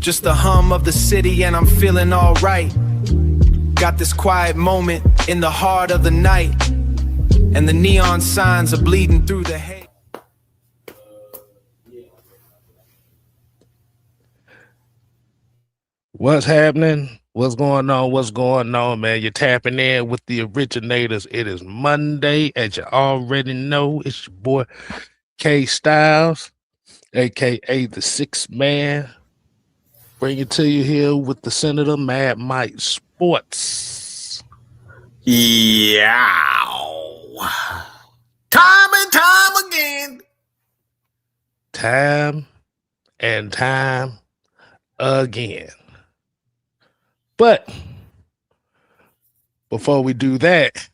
Just the hum of the city and I'm feeling alright. Got this quiet moment in the heart of the night, and the neon signs are bleeding through the hay. What's happening? What's going on? What's going on, man? You're tapping in with the originators. It is Monday, as you already know. It's your boy K Styles, aka the Sixth Man. Bring it to you here with the Senator Mad Mike Sports. Yeah. Time and time again. Time and time again. But before we do that,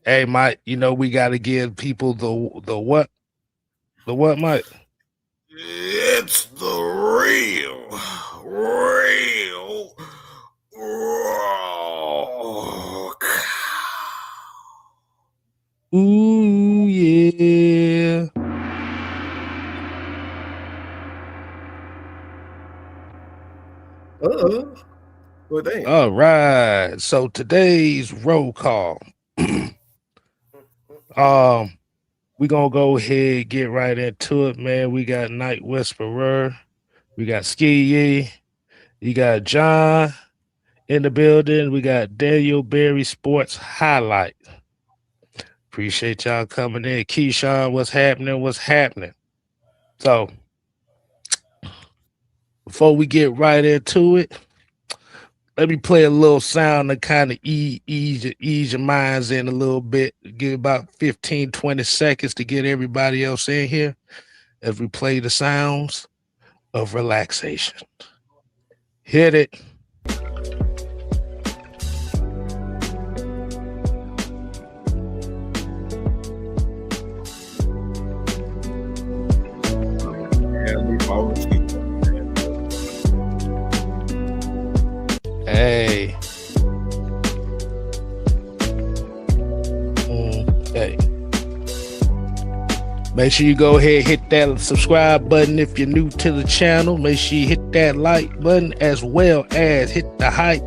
hey, Mike, you know we got to give people the what? The what, Mike? It's the real rock. Ooh, yeah. Well, damn. All right. So today's roll call. We're gonna go ahead, get right into it, man. We got Night Whisperer, we got Ski Yee, you got John in the building, we got Daniel Berry Sports Highlight. Appreciate y'all coming in. Keyshawn, what's happening? What's happening? So before we get right into it, let me play a little sound to kind of ease your minds in a little bit. Give about 15, 20 seconds to get everybody else in here as we play the sounds of relaxation. Hit it. Hey. Hey. Make sure you go ahead and hit that subscribe button if you're new to the channel. Make sure you hit that like button as well as hit the hype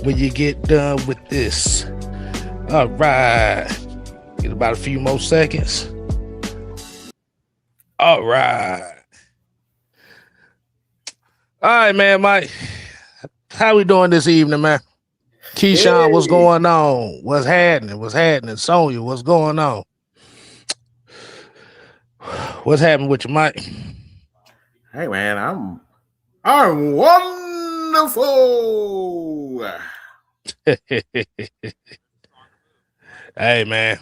when you get done with this. All right. Get about a few more seconds. All right. All right, man, Mike. How we doing this evening, man? Keyshawn, Hey. what's going on? What's happening? What's happening? Sonya, what's going on? What's happening with you, Mike? Hey, man, I'm wonderful. Hey, man.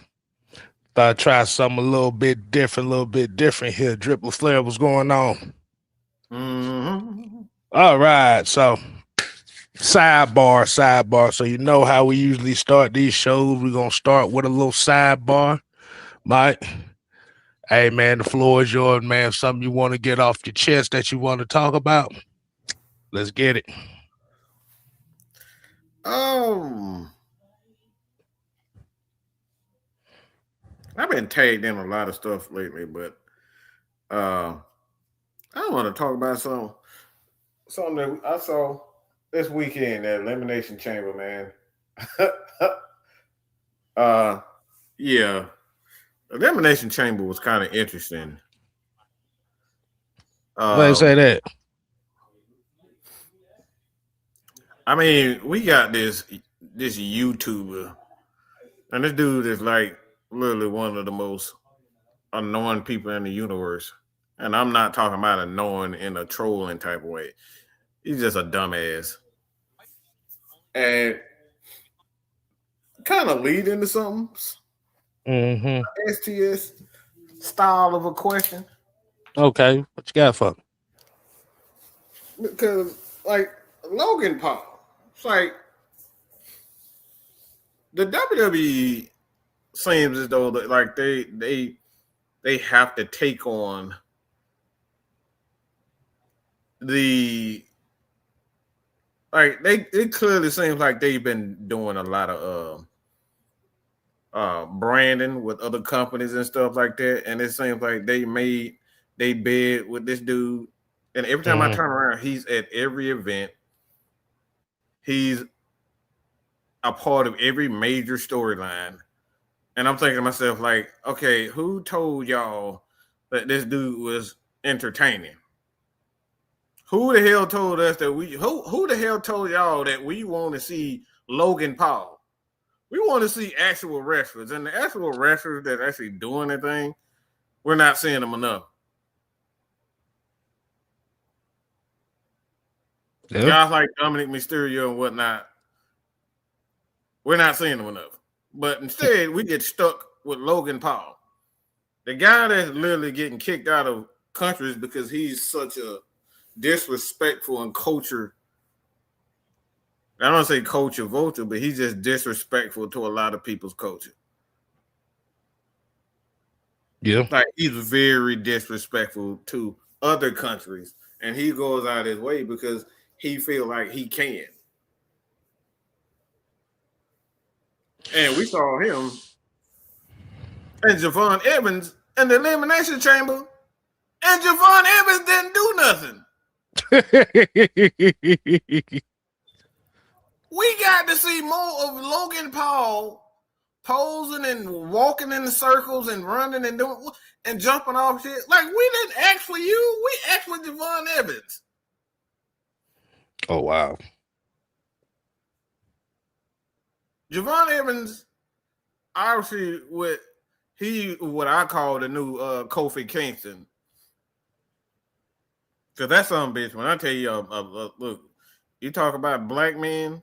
Thought I'd try something a little bit different here. Dripple Flair, what's going on? Mm-hmm. All right, so sidebar. So you know how we usually start these shows. We're gonna start with a little sidebar. Mike, hey man, the floor is yours, man. Something you want to get off your chest that you want to talk about? Let's get it. I've been tagged in a lot of stuff lately, but I want to talk about something that I saw this weekend at Elimination Chamber, man. Yeah, Elimination Chamber was kind of interesting. Why you say that? I mean, we got this YouTuber, and this dude is like literally one of the most annoying people in the universe. And I'm not talking about annoying in a trolling type of way. He's just a dumbass. And kind of lead into something. STS style of a question. Okay, what you got for me? Because, like, Logan Paul, it's like the WWE seems as though that, like, they have to take on the, like, it clearly seems like they've been doing a lot of branding with other companies and stuff like that, and it seems like they made they bid with this dude And every time I turn around, he's at every event. He's a part of every major storyline. And I'm thinking to myself, like, okay, who told y'all that this dude was entertaining? Who the hell told us that who the hell told y'all that we want to see Logan Paul? We want to see actual wrestlers, and the actual wrestlers that actually doing the thing, we're not seeing them enough. Yep. Guys like Dominic Mysterio and whatnot, we're not seeing them enough. But instead, we get stuck with Logan Paul, the guy that's literally getting kicked out of countries because he's such a disrespectful and culture. I don't say culture vulture, but he's just disrespectful to a lot of people's culture. Yeah. Like he's very disrespectful to other countries, and he goes out his way because he feel like he can. And we saw him and Javon Evans in the Elimination Chamber, and Javon Evans didn't do nothing. We got to see more of Logan Paul posing and walking in the circles and running and doing and jumping off shit. Like we didn't ask for you, we asked for Javon Evans. Oh wow. Javon Evans, obviously, what I call the new Kofi Kingston. Because that's some bitch. When I tell you, look, you talk about black men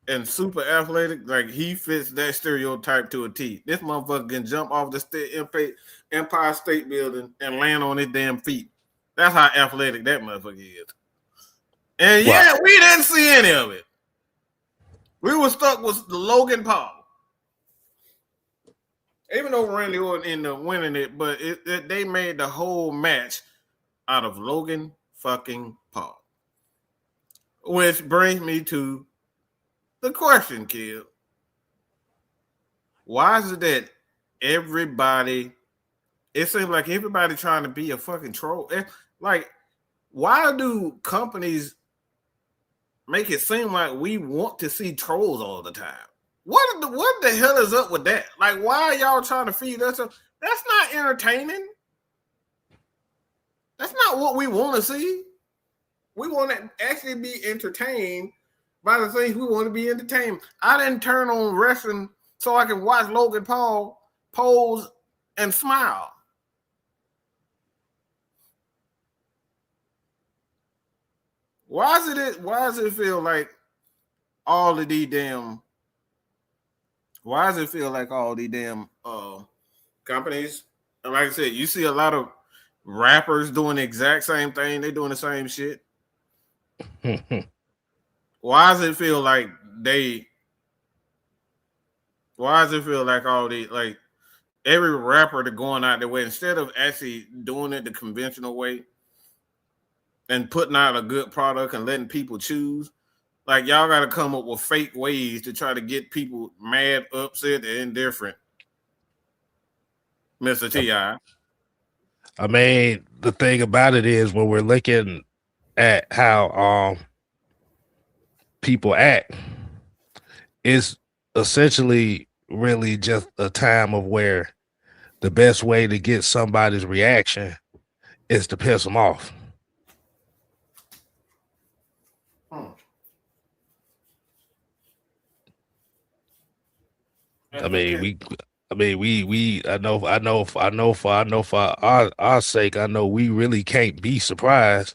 and super athletic, like he fits that stereotype to a T. This motherfucker can jump off the Empire State Building and land on his damn feet. That's how athletic that motherfucker is. And yeah, we didn't see any of it. We were stuck with Logan Paul. Even though Randy Orton ended up winning it, but they made the whole match out of Logan fucking Paul. Which brings me to the question, kid. Why is it that it seems like everybody trying to be a fucking troll? Like, why do companies make it seem like we want to see trolls all the time? What the hell is up with that? Like, why are y'all trying to feed us? That's not entertaining. That's not what we want to see. We want to actually be entertained by the things we want to be entertained. I didn't turn on wrestling so I can watch Logan Paul pose and smile. Why does it feel like all of these damn companies? And like I said, you see a lot of rappers doing the exact same thing. They're doing the same shit. Why does it feel like all these, like every rapper to going out their way instead of actually doing it the conventional way and putting out a good product and letting people choose? Like, y'all got to come up with fake ways to try to get people mad, upset, and indifferent. Mr. T.I. I mean, the thing about it is when we're looking at how people act, it's essentially really just a time of where the best way to get somebody's reaction is to piss them off. I know for our sake, I know we really can't be surprised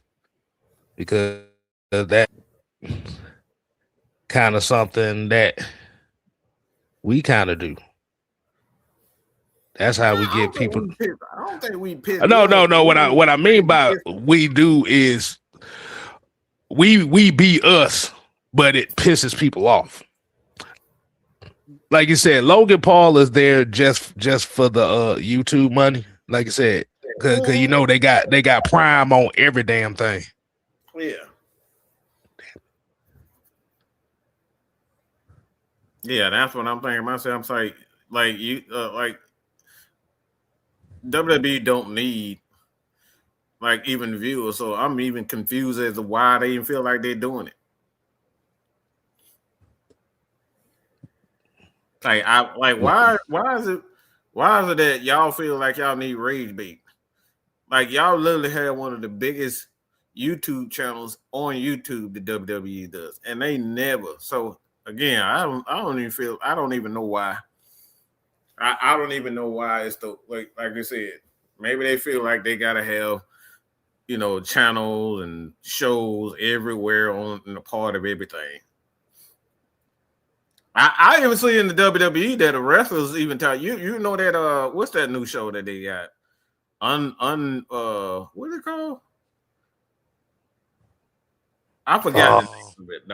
because that kind of something that we kind of do. That's how we get people. I don't think we piss. No. What I mean by we do is we be us, but it pisses people off. Like you said, Logan Paul is there just for the YouTube money. Like you said, because you know they got Prime on every damn thing. Yeah, that's what I'm thinking myself. I'm like WWE don't need like even viewers. So I'm even confused as to why they even feel like they're doing it. Why is it that y'all feel like y'all need rage bait? Like y'all literally have one of the biggest YouTube channels on YouTube the WWE does, and they never. So again, I don't even know why. I don't even know why it's the like I said. Maybe they feel like they gotta have channels and shows everywhere on in a part of everything. I even see in the WWE that the wrestlers even tell you know that what's that new show that they got? What is it called? I forgot the name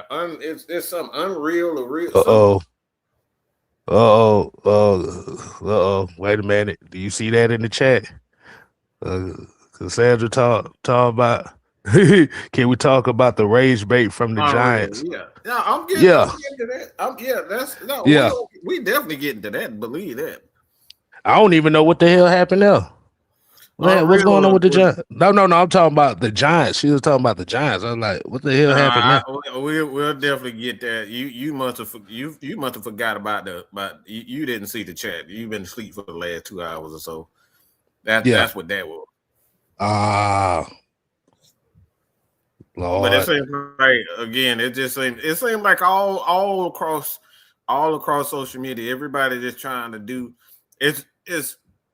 of it. It's some Unreal or real something. Wait a minute. Do you see that in the chat? Cassandra talk about can we talk about the rage bait from the Giants? Yeah. I'm getting to that. We definitely getting to that. Believe that. I don't even know what the hell happened there. What's going on with the Giants? No, I'm talking about the Giants. She was talking about the Giants. I was like, what the hell happened there? We'll definitely get that. You must have forgot about you didn't see the chat. You've been asleep for the last 2 hours or so. That's what that was. Lord. But it seems like again, it seemed like all across social media, everybody just trying to do it's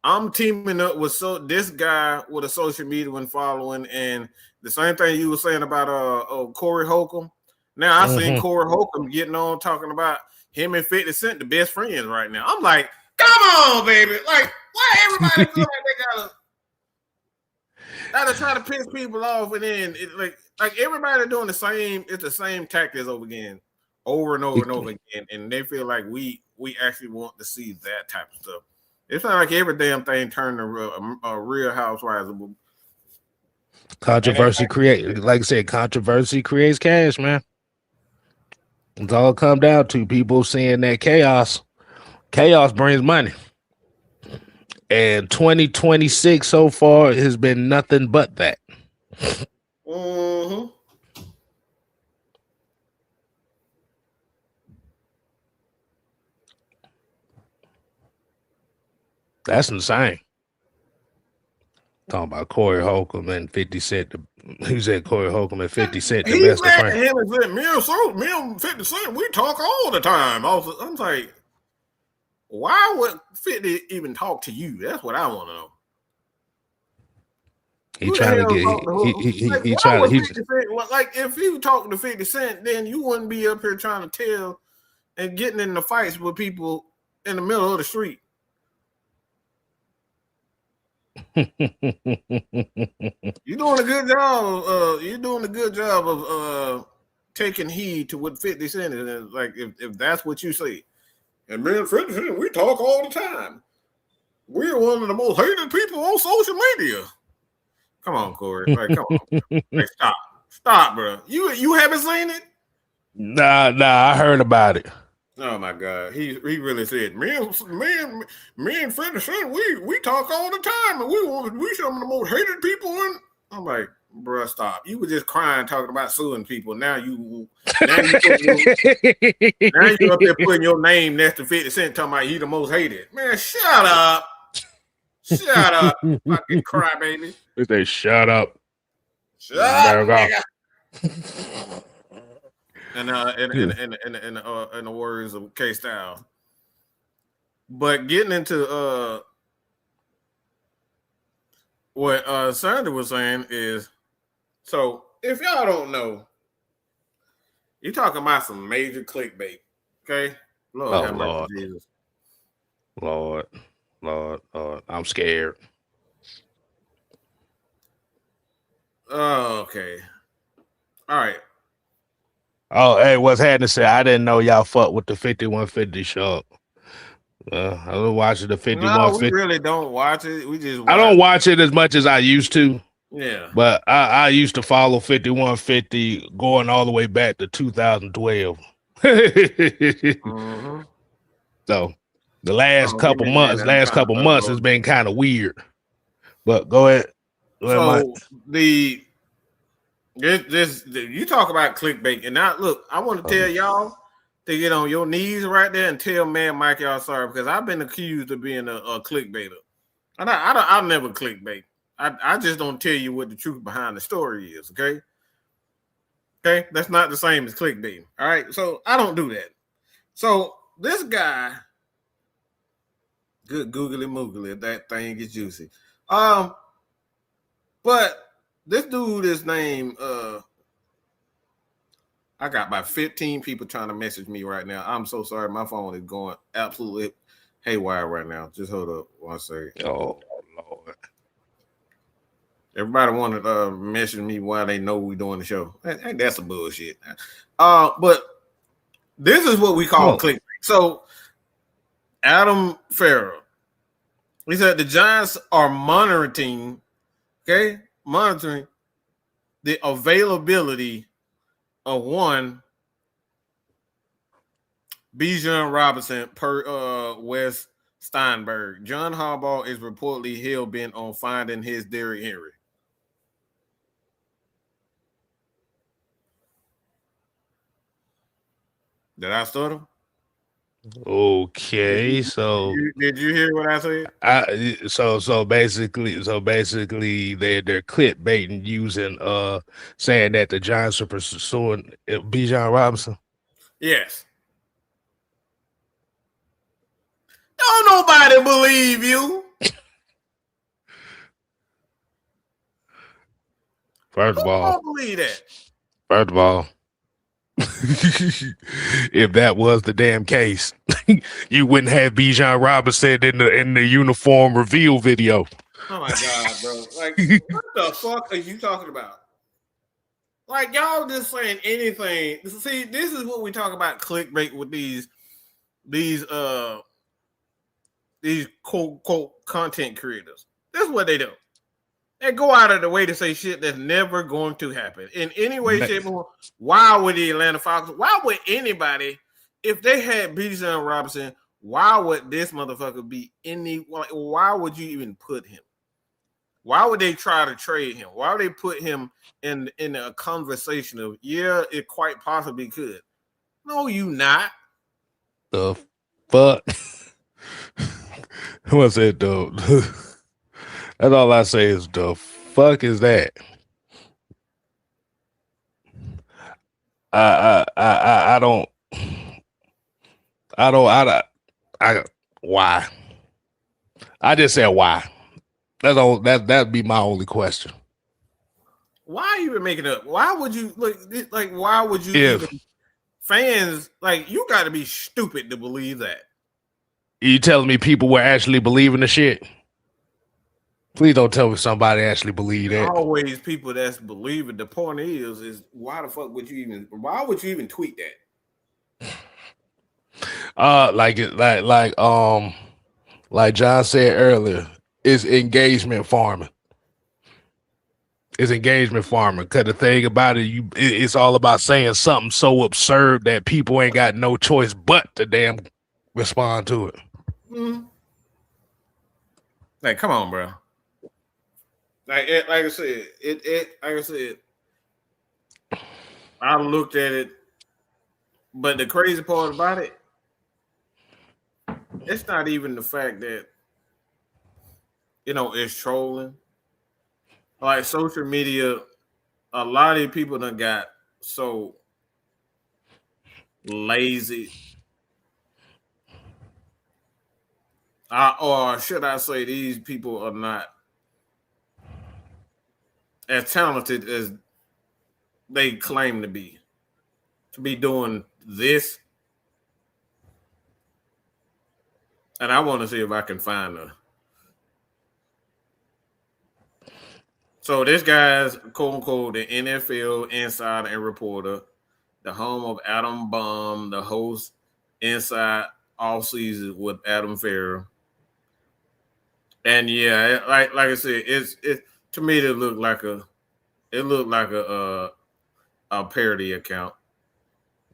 I'm teaming up with this guy with a social media one following, and the same thing you were saying about Corey Holcomb. Now I seen Corey Holcomb getting on talking about him and 50 Cent the best friends right now. I'm like, come on, baby! Like, why everybody feel like they gotta try to piss people off, and then like everybody doing the same. It's the same tactics over and over again, and they feel like we actually want to see that type of stuff. It's not like every damn thing turned to a Real Housewives. Controversy creates, like I said, controversy creates cash, man. It's all come down to people seeing that chaos. Chaos brings money. And 2026 so far has been nothing but that. Mm-hmm. That's insane. Talking about Corey Holcomb and 50 Cent. He said Corey Holcomb and 50 Cent the best of friends. Him and said, me and 50 Cent, we talk all the time. I'm like, why would 50 even talk to you? That's what I want to know. He trying to get like if you talking to 50 Cent, then you wouldn't be up here trying to tell and getting in the fights with people in the middle of the street. You're doing a good job. You're doing a good job of taking heed to what 50 Cent is. Like if that's what you say. And me and 50 Cent, we talk all the time. We're one of the most hated people on social media. Come on, Corey. Like, come on. Like, stop, bro. You haven't seen it? Nah, I heard about it. Oh my God, he really said, me and 50 Cent, we talk all the time, and we some of the most hated people. And I'm like, bro, stop. You were just crying talking about suing people. Now you up there putting your name next to 50 Cent talking about he the most hated. Man, shut up. Shut up, fucking crybaby. They shut up. Shut up, nigga. And in the words of K Style. But getting into what Sandra was saying is, so if y'all don't know, you're talking about some major clickbait, okay? Lord, Jesus. Lord, I'm scared. Oh, okay. All right. Oh, hey, what's happening? Say I didn't know y'all fuck with the 5150 show. I was watching the 5150. No, we really don't watch it. We just I don't watch it as much as I used to. Yeah. But I used to follow 5150 going all the way back to 2012. Mm-hmm. So the last couple months has been kind of weird. But go ahead. So this you talk about clickbait, and now look, I want to tell y'all to get on your knees right there and tell man Mike y'all sorry, because I've been accused of being a clickbaiter, and I'll never clickbait. I just don't tell you what the truth behind the story is. Okay, that's not the same as clickbait. All right, so I don't do that. So this guy, good googly moogly, if that thing is juicy. But this dude is named I got about 15 people trying to message me right now. I'm so sorry. My phone is going absolutely haywire right now. Just hold up one second. Oh, Lord. Everybody want to message me while they know we're doing the show. Hey, that's some bullshit. But this is what we call clickbait. So Adam Farrell, he said the Giants are monitoring the availability of one Bijan Robinson per Wes Steinberg. John Harbaugh is reportedly hell-bent on finding his Derrick Henry. Did I start him? Okay, so did you hear what I said? So basically they're clickbaiting using saying that the Giants are pursuing Bijan Robinson. Yes. Don't nobody believe you. First of all, don't believe that. First of all, if that was the damn case, you wouldn't have Bijan Robinson in the uniform reveal video. Oh my God, bro! Like, what the fuck are you talking about? Like, y'all just saying anything. See, this is what we talk about clickbait with these quote content creators. This is what they do. They go out of the way to say shit that's never going to happen in any way, shape, or form. Why would the Atlanta Falcons? Why would anybody, if they had Bijan Robinson, why would this motherfucker be why would you even put him? Why would they try to trade him? Why would they put him in a conversation of, yeah, it quite possibly could? No, you not. The fuck? What's that, though? That's all I say is the fuck is that? I don't why? I just said why. That's all. That'd be my only question. Why are you even making it up? Why would you like? Why would you even fans like? You got to be stupid to believe that. You telling me people were actually believing the shit? Please don't tell me somebody actually believe that. Always people that's believing. The point is why the fuck would you even? Why would you even tweet that? Like John said earlier, it's engagement farming. It's engagement farming. Because the thing about it, it's all about saying something so absurd that people ain't got no choice but to damn respond to it. Mm-hmm. Like, come on, bro. Like I said, I looked at it, but the crazy part about it, it's not even the fact that it's trolling. Like social media, a lot of people done got so lazy. Or should I say these people are not as talented as they claim to be doing this. And I want to see if I can find her. So this guy's quote unquote the NFL insider and reporter, the home of Adam Baum, the host inside all season with Adam Farrell. And yeah, like I said, it's to me it looked like a parody account.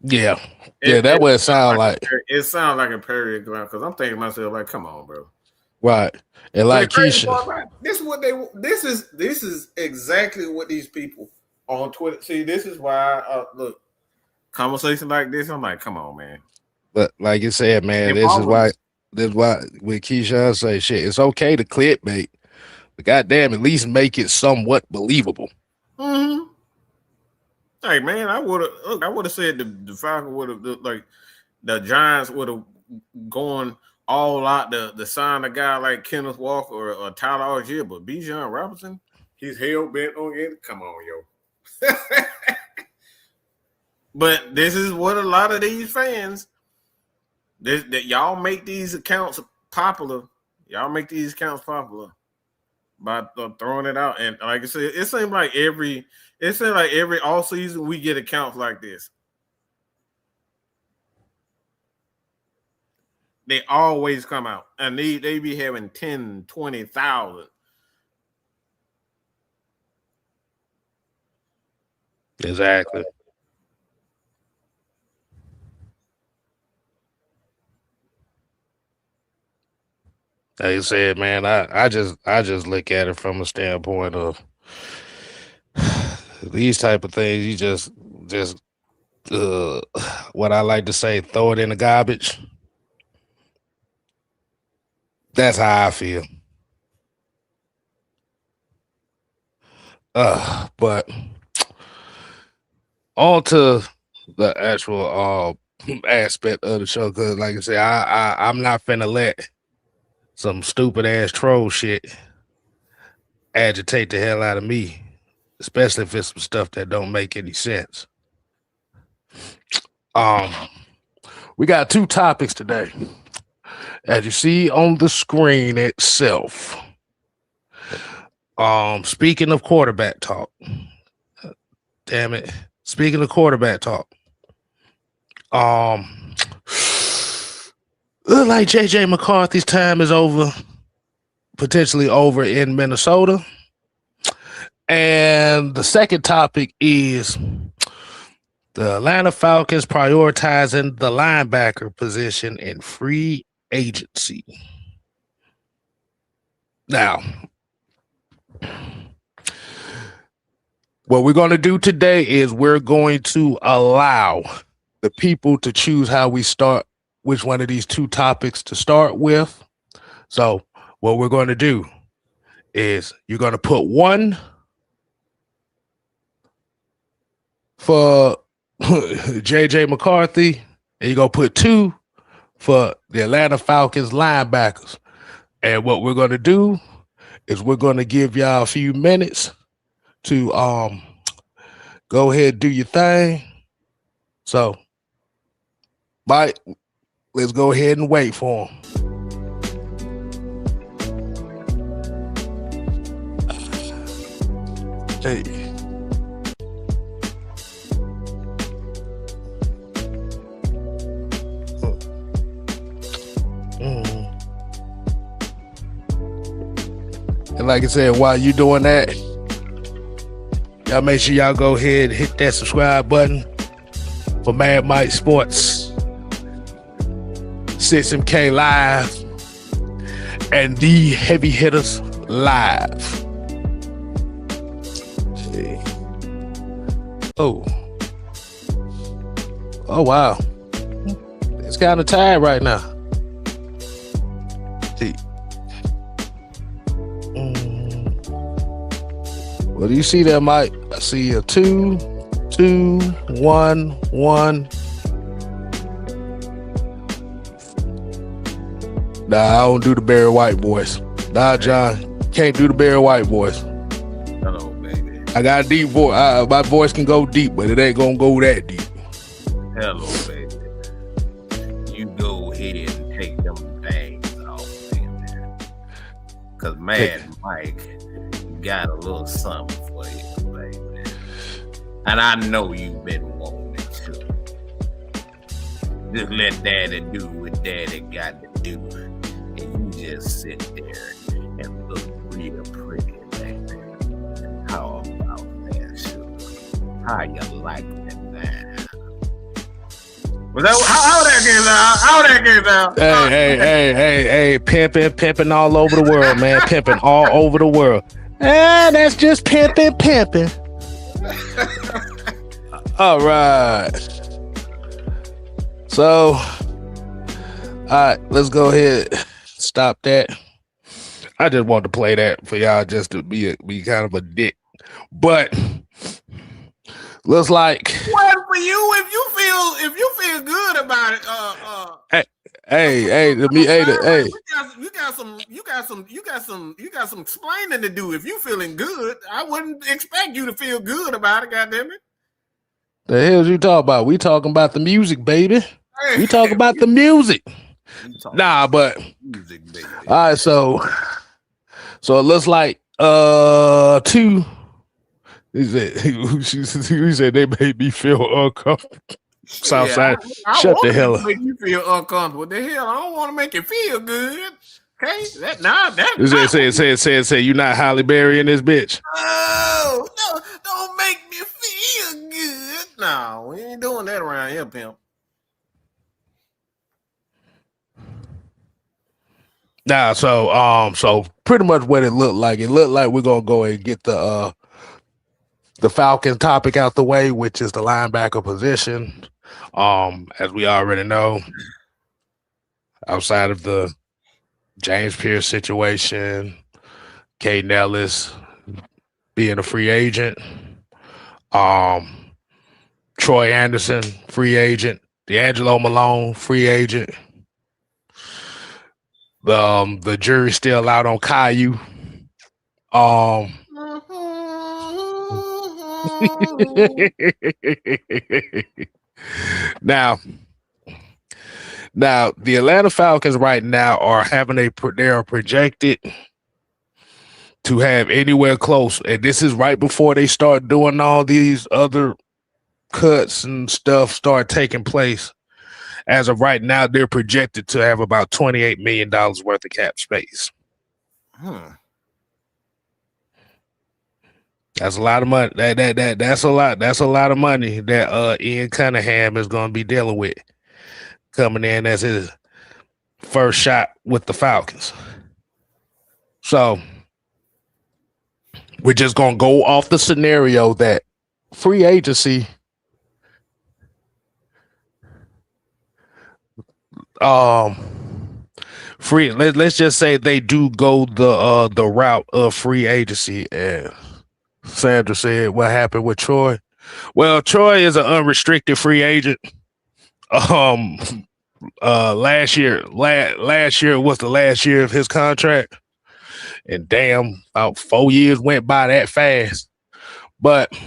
Yeah, that would sound like it sounds like a parody account because I'm thinking to myself like, come on, bro, Right. And But the like crazy Keisha, part about it, this is exactly what these people on Twitter see. This is why look, conversation like this, I'm like, come on, man. but like you said, man, If I was this is why with Keisha I say shit, it's okay to clickbait, but goddamn, at least make it somewhat believable. mm-hmm. Hey man, I would have said the Falcons would have like the Giants would have gone all out to sign a guy like Kenneth Walker or Tyler Algier, but Bijan Robinson, he's hell bent on it. Come on, yo. But this is what a lot of these fans that y'all make these accounts popular. Y'all make these accounts popular by throwing it out. And like I said, it seems like every all season we get accounts like this. They always come out and they be having 10, 20,000. Exactly. Like I said, man, I just look at it from a standpoint of these type of things. You just what I like to say, throw it in the garbage. That's how I feel. But on to the actual aspect of the show, because like I said, I'm not finna let some stupid ass troll shit agitate the hell out of me, especially if it's some stuff that don't make any sense. We got two topics today. As you see on the screen itself. Speaking of quarterback talk. Damn it. Speaking of quarterback talk. Look like JJ McCarthy's time is over. Potentially over in Minnesota. And the second topic is the Atlanta Falcons prioritizing the linebacker position in free agency. Now, what we're going to do today is we're going to allow the people to choose how we start, which one of these two topics to start with. So what we're going to do is you're going to put one for JJ McCarthy, and you're going to put two for the Atlanta Falcons linebackers. And what we're going to do is we're going to give y'all a few minutes to go ahead and do your thing. So, Mike, let's go ahead and wait for him. Hey. And like I said, while you doing that, y'all make sure y'all go ahead and hit that subscribe button for Mad Mike Sports, 6MK Live, and the Heavy Hitters Live. Oh wow, it's kind of tired right now. See. Well, do you see that, Mike? I see a 2, 2, 1, 1. Nah, I don't do the Barry White voice. Nah, John, can't do the Barry White voice. Hello, baby. I got a deep voice. My voice can go deep, but it ain't gonna go that deep. Hello, baby. You go ahead and take them things off, baby. Cause Mad Mike got a little something for you, baby. And I know you've been wanting it too. Just let Daddy do what Daddy got to do. And you just sit there and look real pretty, baby. How about that, sugar? How you like that now? Was that how that came out? How that came out? Hey, pimping all over the world, man. Pimping all over the world. That's just pimping. All right. So, all right, let's go ahead. Stop that. I just wanted to play that for y'all just to be kind of a dick. But looks like well for you if you feel good about it. Hey, you got some explaining to do. If you feeling good, I wouldn't expect you to feel good about it. Goddamn it! The hell you talking about? We talking about the music, baby. We talking about the music. Nah, but music, baby. All right, so it looks like two. He said they made me feel uncomfortable. Southside, shut the hell up. Make you feel uncomfortable. The hell, I don't want to make you feel good. Okay, that say you not Halle Berry in this bitch. Oh no, don't make me feel good. No, we ain't doing that around here, pimp. Nah, so pretty much what it looked like. It looked like we're gonna go and get the Falcons topic out the way, which is the linebacker position. As we already know, outside of the James Pierce situation, Caden Ellis being a free agent, Troy Anderson, free agent, D'Angelo Malone, free agent. The jury's still out on Caillou. Now, the Atlanta Falcons right now are they are projected to have anywhere close, and this is right before they start doing all these other cuts and stuff start taking place. As of right now, they're projected to have about $28 million worth of cap space. That's a lot of money. That's a lot. That's a lot of money that Ian Cunningham is going to be dealing with coming in as his first shot with the Falcons. So we're just going to go off the scenario that free agency let's just say they do go the route of free agency. And Sandra said, what happened with Troy? Well, Troy is an unrestricted free agent. Last year was the last year of his contract, and damn, about 4 years went by that fast. But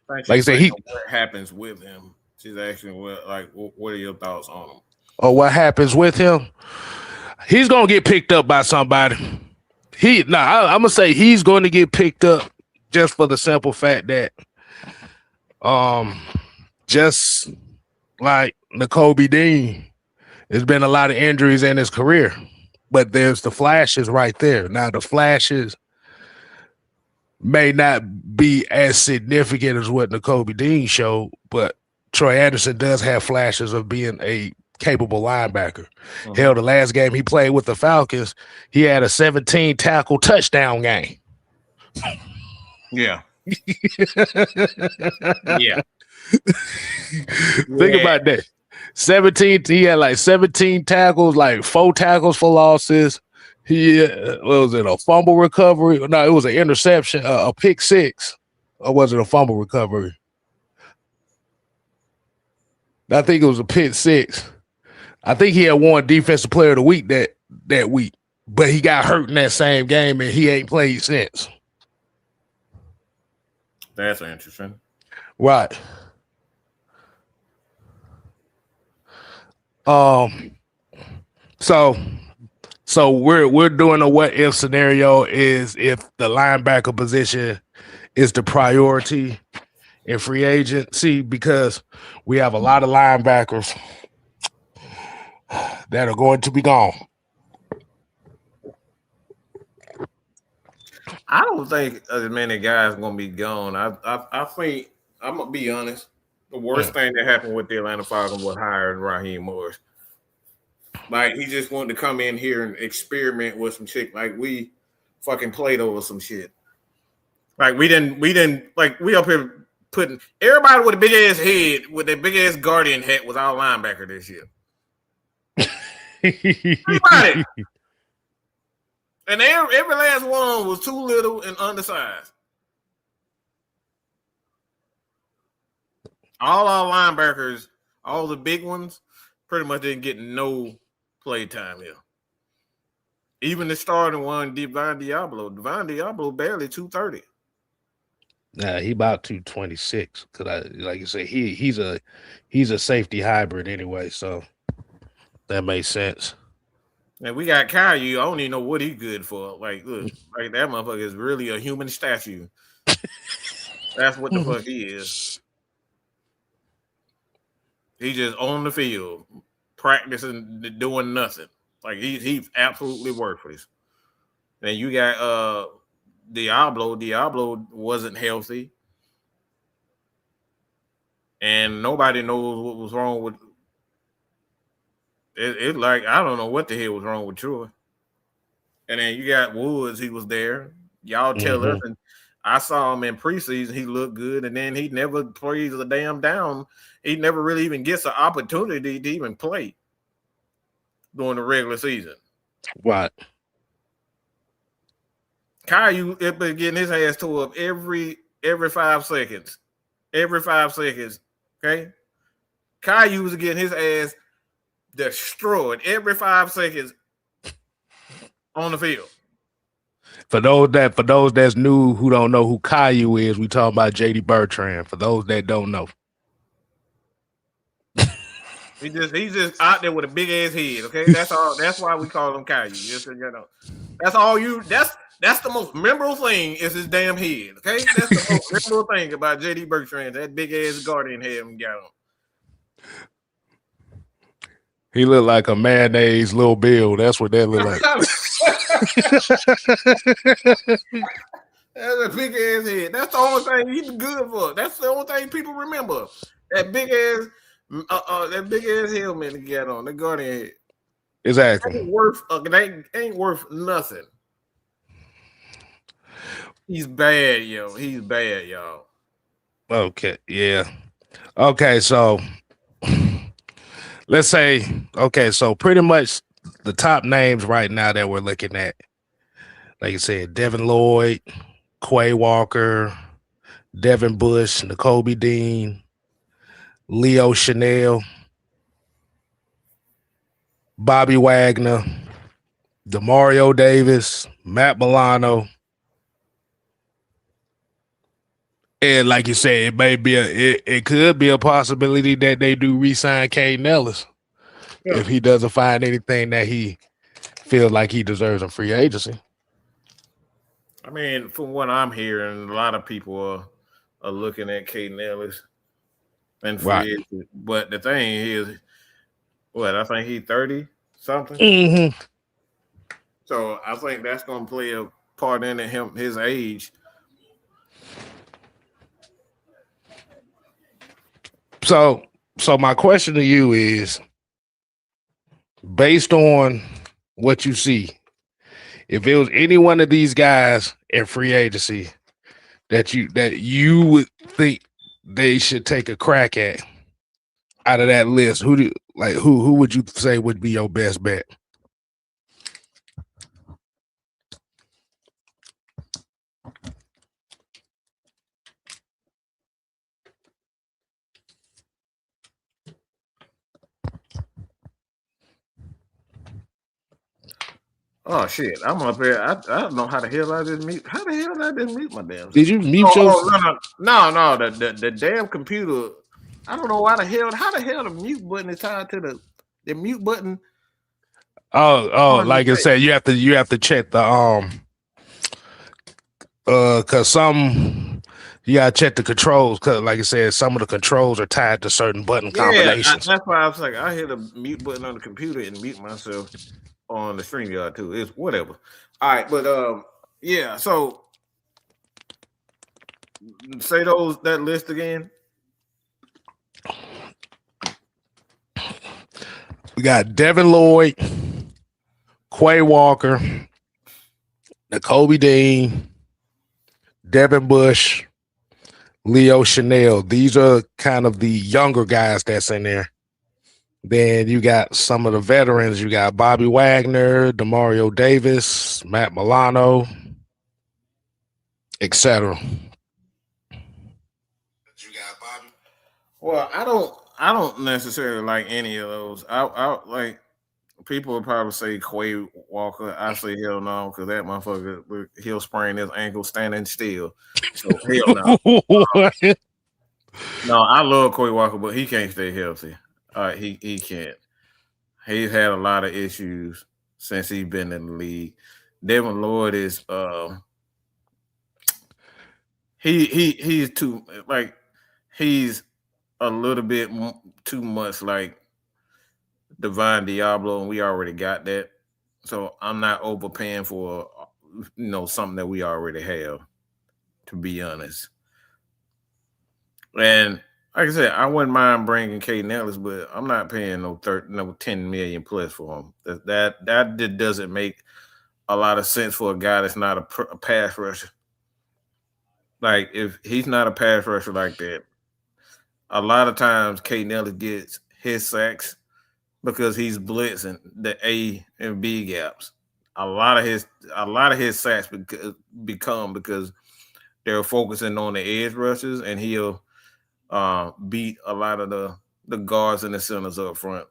like I said, what happens with him? She's asking, what are your thoughts on him? Oh, what happens with him? He's gonna get picked up by somebody. I'm gonna say he's going to get picked up just for the simple fact that, just like Nakobe Dean, there's been a lot of injuries in his career, but there's the flashes right there. Now, the flashes may not be as significant as what Nakobe Dean showed, but Troy Anderson does have flashes of being a capable linebacker. Mm-hmm. Hell, the last game he played with the Falcons, he had a 17 tackle touchdown game. Yeah. Yeah. Think about that. 17, he had like 17 tackles, like 4 tackles for losses. He was it a fumble recovery? No, it was an interception, a pick six, or was it a fumble recovery? I think it was a pick six. I think he had won Defensive Player of the Week that week, but he got hurt in that same game and he ain't played since. That's interesting. Right. So we're doing a what if scenario is if the linebacker position is the priority in free agency, because we have a lot of linebackers that are going to be gone. I don't think as many guys are gonna be gone. I think I'm gonna be honest. The worst thing that happened with the Atlanta Falcons was hiring Raheem Morris. Like he just wanted to come in here and experiment with some shit. Like we fucking played over some shit. Like we didn't like we up here putting everybody with a big ass head with that big ass guardian hat was our linebacker this year. Everybody. And every last one was too little and undersized. All our linebackers, all the big ones, pretty much didn't get no play time here. Even the starting one, Divine Diablo barely 230. Nah, he about 226. Cause like I said, he's a safety hybrid anyway, so that makes sense. And we got Caillou. I don't even know what he's good for. Like, look, like that motherfucker is really a human statue. That's what the fuck he is. He just on the field, practicing, doing nothing. Like he's absolutely worthless. And you got Diablo. Diablo wasn't healthy. And nobody knows what was wrong with it. Like, I don't know what the hell was wrong with Troy. And then you got Woods, he was there. Y'all tell us. And I saw him in preseason, he looked good, and then he never plays a damn down. He never really even gets an opportunity to even play during the regular season. What? Caillou been getting his ass tore up every 5 seconds. Every 5 seconds. Okay? Caillou was getting his ass destroyed every 5 seconds on the field. For those that's new who don't know who Caillou is, we talking about JD Bertrand. For those that don't know. He's just out there with a big ass head, okay? That's all. That's why we call him Caillou. Just so you know. That's all you. That's the most memorable thing is his damn head, okay? That's the most memorable thing about JD Bertrand. That big ass guardian head he got on. He looked like a mayonnaise little Bill. That's what that looked like. That's a big ass head. That's the only thing he's good for. That's the only thing people remember. That big ass helmet he got on, the guardian head. Exactly. Ain't worth nothing. He's bad, yo. He's bad, y'all. Okay, yeah. Okay, so let's say, so pretty much the top names right now that we're looking at, like you said, Devin Lloyd, Quay Walker, Devin Bush, N'Kobe Dean, Leo Chanel, Bobby Wagner, Demario Davis, Matt Milano. And like you said, it could be a possibility that they do re-sign Caden Ellis if he doesn't find anything that he feels like he deserves in free agency. I mean, from what I'm hearing, a lot of people are looking at Caden Ellis and free agency. But the thing is, I think he's 30 something. Mm-hmm. So I think that's going to play a part in his age. So my question to you is, based on what you see, if it was any one of these guys in free agency that you would think they should take a crack at out of that list, who would you say would be your best bet? Oh shit! I'm up here. I don't know how the hell I didn't mute. How the hell did I didn't mute my damn? Did you mute your? No. The damn computer. I don't know why the hell. How the hell the mute button is tied to the mute button? Oh, like I said, you have to check the cause some you gotta check the controls, cause like I said, some of the controls are tied to certain button combinations. That's why I was like, I hit a mute button on the computer and mute myself on the StreamYard too. It's whatever. All right, but yeah. So say that list again. We got Devin Lloyd, Quay Walker, N'Kobe Dean, Devin Bush, Leo Chanel. These are kind of the younger guys that's in there. Then you got some of the veterans. You got Bobby Wagner, Demario Davis, Matt Milano, etc. Well, I don't necessarily like any of those. I like people would probably say Quay Walker. I say hell no, because that motherfucker he'll sprain his ankle standing still. So hell no. No, I love Quay Walker, but he can't stay healthy. He can't. He's had a lot of issues since he's been in the league. Devin Lloyd is he's too like he's a little bit too much like Divine Diablo, and we already got that. So I'm not overpaying for something that we already have, to be honest. And like I said, I wouldn't mind bringing Caden Ellis, but I'm not paying no 10 million plus for him. That doesn't make a lot of sense for a guy that's not a pass rusher. Like if he's not a pass rusher like that, a lot of times Caden Ellis gets his sacks because he's blitzing the A and B gaps. A lot of his sacks become because they're focusing on the edge rushes, and he'll beat a lot of the guards and the centers up front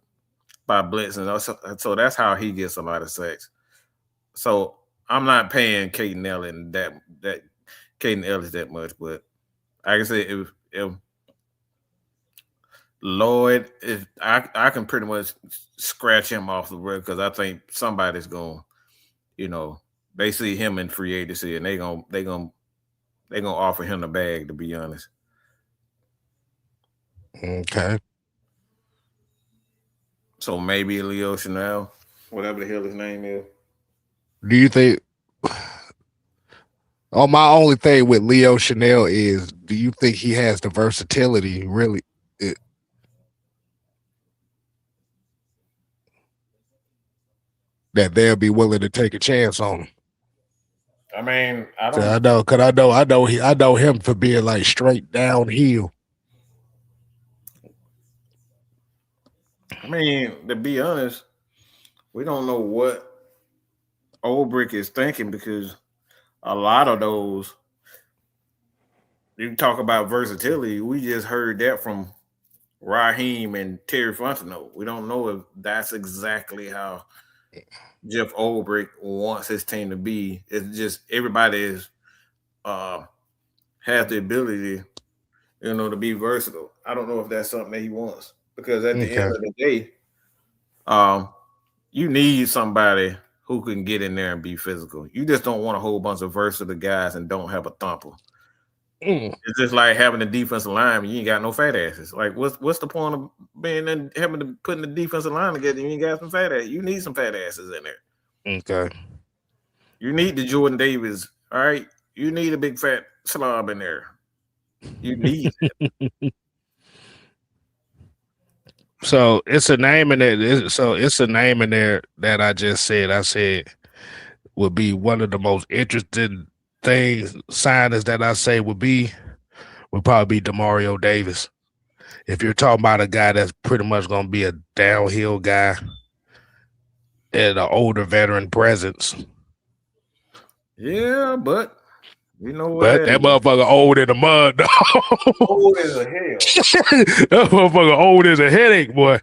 by blitzing. So that's how he gets a lot of sacks. So I'm not paying Caden Ellis that much, but like I said, if Lloyd, if I can pretty much scratch him off the road because I think somebody's going, they see him in free agency and they gonna offer him the bag, to be honest. Okay. So maybe Leo Chanel, whatever the hell his name is. Do you think? Oh, my only thing with Leo Chanel is, do you think he has the versatility really? That they'll be willing to take a chance on him. I mean, I know him for being like straight downhill. I mean, to be honest, we don't know what Olbrick is thinking because a lot of those, you talk about versatility, we just heard that from Raheem and Terry Fontenot. We don't know if that's exactly how Jeff Olbrick wants his team to be. It's just everybody has the ability, to be versatile. I don't know if that's something that he wants because at the end of the day, you need somebody who can get in there and be physical. You just don't want a whole bunch of versatile guys and don't have a thumper. It's just like having a defensive line. You ain't got no fat asses. Like, what's the point of being in having to putting the defensive line together? You ain't got some fat asses. You need some fat asses in there. Okay. You need the Jordan Davis. All right. You need a big fat slob in there. You need it. So it's a name in there. So it's a name in there that I just said. I said would be one of the most interesting signings that I say would probably be Demario Davis. If you're talking about a guy that's pretty much going to be a downhill guy and an older veteran presence. Yeah, but you know what? But that motherfucker old in the mud, dog. Old as a hell. That motherfucker old as a headache, boy.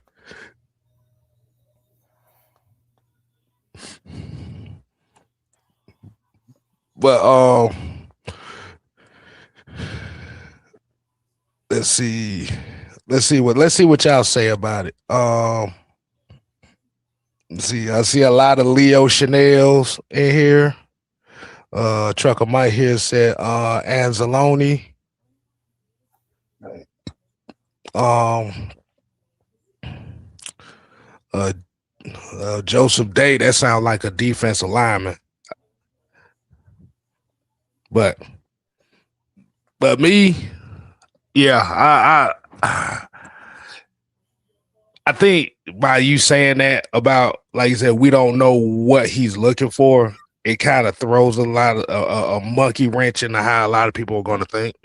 But let's see what y'all say about it. See, I see a lot of Leo Chanel's in here. Trucker Mike here said Anzalone. Joseph Day, that sounds like a defensive lineman. But me, yeah, I think by you saying that about, like you said, we don't know what he's looking for. It kind of throws a lot of a monkey wrench into how a lot of people are going to think.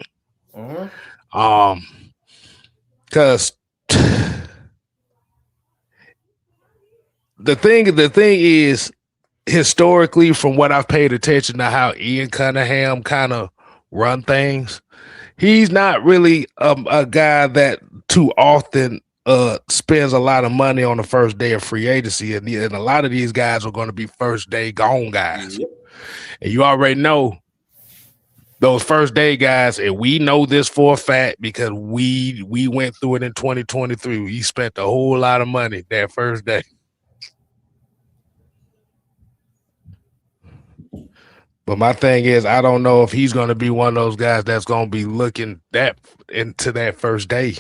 Because the thing is, historically, from what I've paid attention to how Ian Cunningham kind of run things, he's not really a guy that too often spends a lot of money on the first day of free agency, and a lot of these guys are going to be first day gone guys, and you already know those first day guys, and we know this for a fact because we went through it in 2023. We spent a whole lot of money that first day. But my thing is, I don't know if he's going to be one of those guys that's going to be looking that into that first day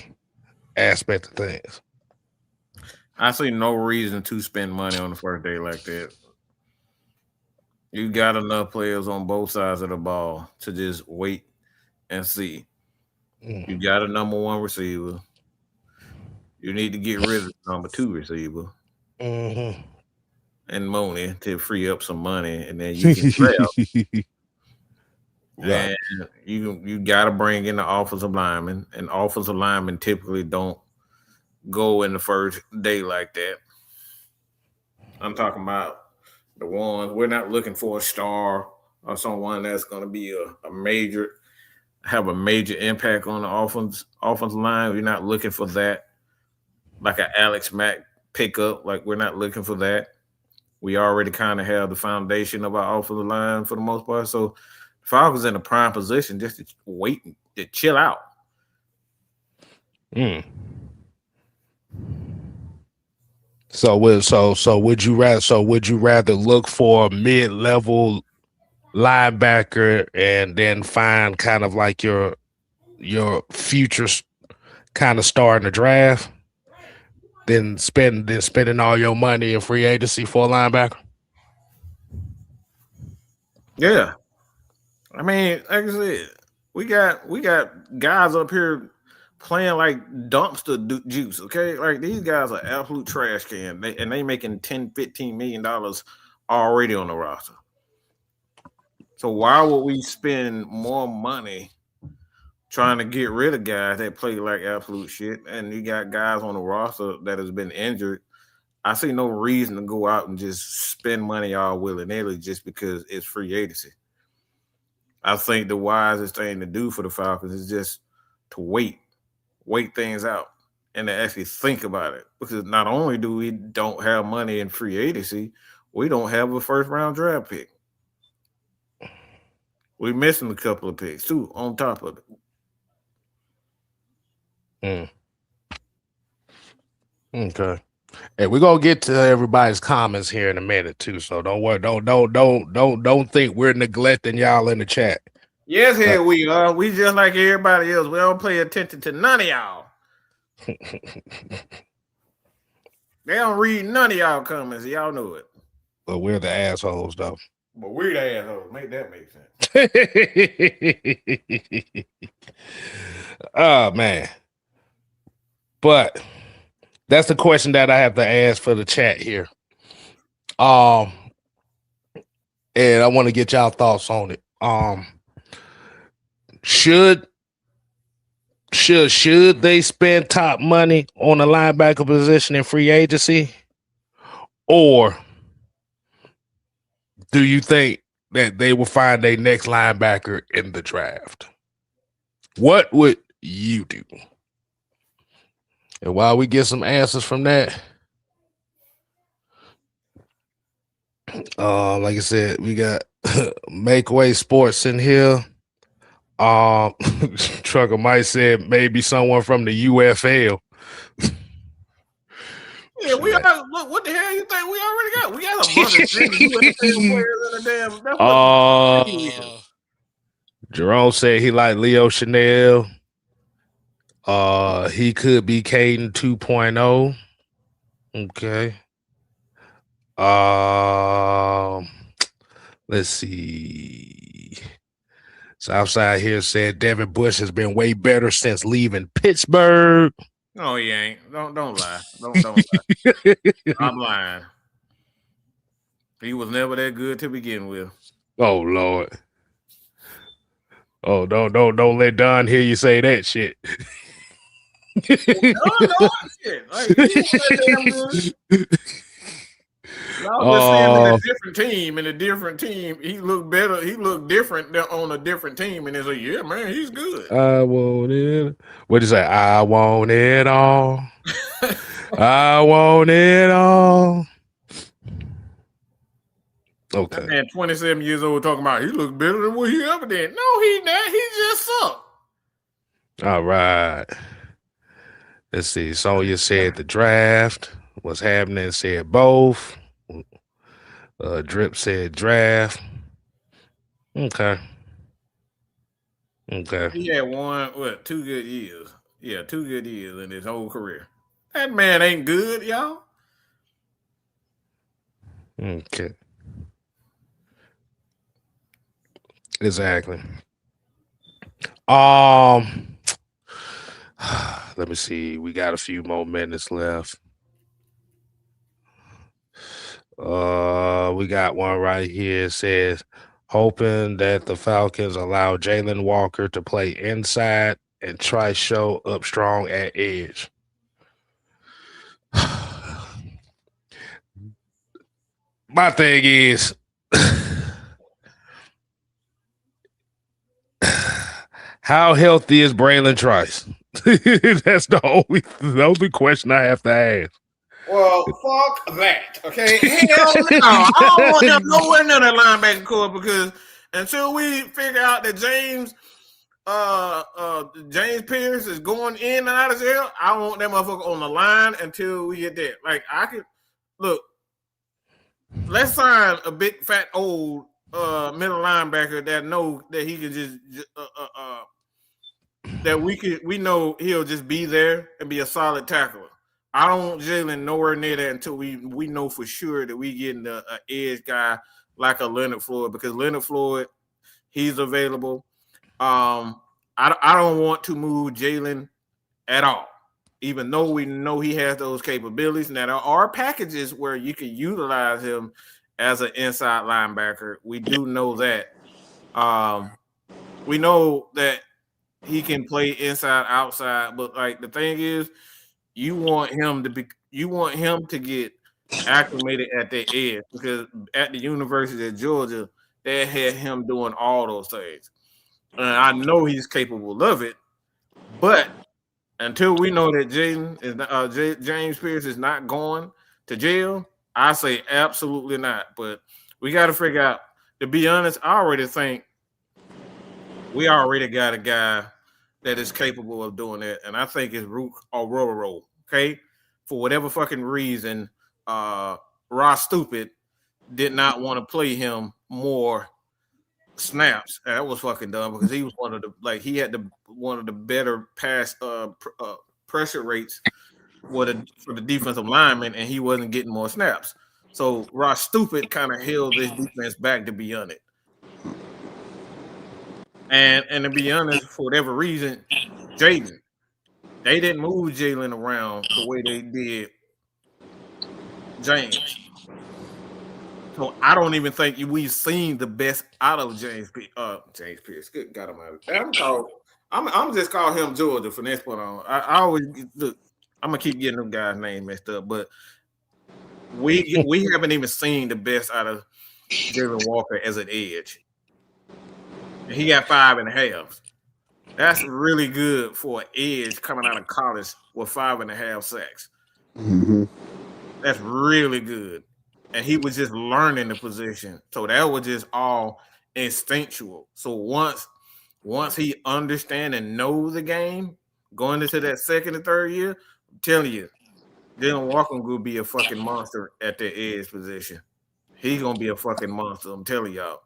aspect of things. I see no reason to spend money on the first day like that. You got enough players on both sides of the ball to just wait and see. You got a number one receiver. You need to get rid of the number two receiver. And Mooney to free up some money, and then you can draft. And you got to bring in the offensive lineman, and offensive linemen typically don't go in the first day like that. I'm talking about the ones we're not looking for a star or someone that's going to be have a major impact on the offensive line. We're not looking for that, like an Alex Mack pickup. Like, we're not looking for that. We already kind of have the foundation of our offensive line for the most part. So the Falcons in a prime position just to wait, to chill out. So would you rather look for a mid-level linebacker and then find kind of like your future kind of star in the draft than spending all your money in free agency for a linebacker? Yeah. I mean, like I said, we got guys up here playing like dumpster juice, okay? Like, these guys are absolute trash can, and they making $10-15 million already on the roster. So why would we spend more money trying to get rid of guys that play like absolute shit, and you got guys on the roster that has been injured? I see no reason to go out and just spend money all willy-nilly just because it's free agency. I think the wisest thing to do for the Falcons is just to wait things out and to actually think about it. Because not only do we don't have money in free agency, we don't have a first-round draft pick. We're missing a couple of picks, too, on top of it. Okay. Hey, we're gonna get to everybody's comments here in a minute too. So don't worry, don't think we're neglecting y'all in the chat. Yes, here we are. We just like everybody else. We don't pay attention to none of y'all. They don't read none of y'all comments. Y'all know it. But we're the assholes, though. But we're the assholes. Make that make sense. Oh man. But that's the question that I have to ask for the chat here. And I want to get y'all thoughts on it. Should they spend top money on the linebacker position in free agency? Or do you think that they will find their next linebacker in the draft? What would you do? And while we get some answers from that, like I said, we got Makeway Sports in here. Trucker Mike said maybe someone from the UFL. Yeah, we are. Look, what the hell you think we already got? We got a bunch of UFL players in the damn. Jerome said he liked Leo Chanel. He could be Caden 2.0. Okay. Let's see. Southside here said Devin Bush has been way better since leaving Pittsburgh. No, he ain't. Don't lie. Don't lie. I'm lying. He was never that good to begin with. Oh Lord. Oh, don't let Don hear you say that shit. No, no shit. Like he wasn't that damn good. Y'all just see him in a Oh, different team. In a different team, he looked better. He looked different on a different team, and it's like, yeah, man, he's good. I want it. What you say? I want it all. I want it all. That Okay. man, 27 years old, talking about he looked better than what he ever did. No, he not. He just sucked. All right. Let's see. Sonya said the draft. What's happening? Said both. Drip said draft. Okay. Okay. He had what, 2 good years. Yeah, 2 good years in his whole career. That man ain't good, y'all. Okay. Exactly. Um, let me see. We got a few more minutes left. We got one right here. It says, hoping that the Falcons allow Jalen Walker to play inside and try show up strong at edge. My thing is, how healthy is Braylon Trice? That's the only question I have to ask. Well, fuck that. Okay, hell no. I don't want him nowhere near that linebacker core because until we figure out that James Pierce is going in and out of jail, I want that motherfucker on the line until we get there. Like I could look. Let's sign a big fat old middle linebacker that know that he can just that we know he'll just be there and be a solid tackler. I don't want Jalen nowhere near that until we know for sure that we getting an edge guy like a Leonard Floyd because Leonard Floyd he's available. I don't want to move Jalen at all, even though we know he has those capabilities. Now there are packages where you can utilize him as an inside linebacker. We do know that. We know that he can play inside, outside, but like the thing is, you want him to get acclimated at the edge because at the University of Georgia, they had him doing all those things. And I know he's capable of it, but until we know that James Pierce is not going to jail, I say absolutely not. But we got to figure out. To be honest, I already think we already got a guy that is capable of doing that, and I think it's Rook Aurora. Okay, for whatever fucking reason, Ross Stupid did not want to play him more snaps. That was fucking dumb because he was he had one of the better pass pressure rates for the defensive lineman, and he wasn't getting more snaps. So Ross Stupid kind of held this defense back, to be honest. And to be honest, for whatever reason, Jaden, they didn't move Jalen around the way they did James. So I don't even think we've seen the best out of James Pierce. Good God Almighty! I'm just calling him Georgia from this point on. I always look. I'm gonna keep getting them guys' name messed up, but we haven't even seen the best out of Jalen Walker as an edge. And he got 5.5. That's really good for an edge coming out of college with 5.5 sacks. Mm-hmm. That's really good. And he was just learning the position. So that was just all instinctual. So once he understand and know the game, going into that second and third year, I'm telling you, Dylan Walker will be a fucking monster at the edge position. He's gonna be a fucking monster. I'm telling y'all.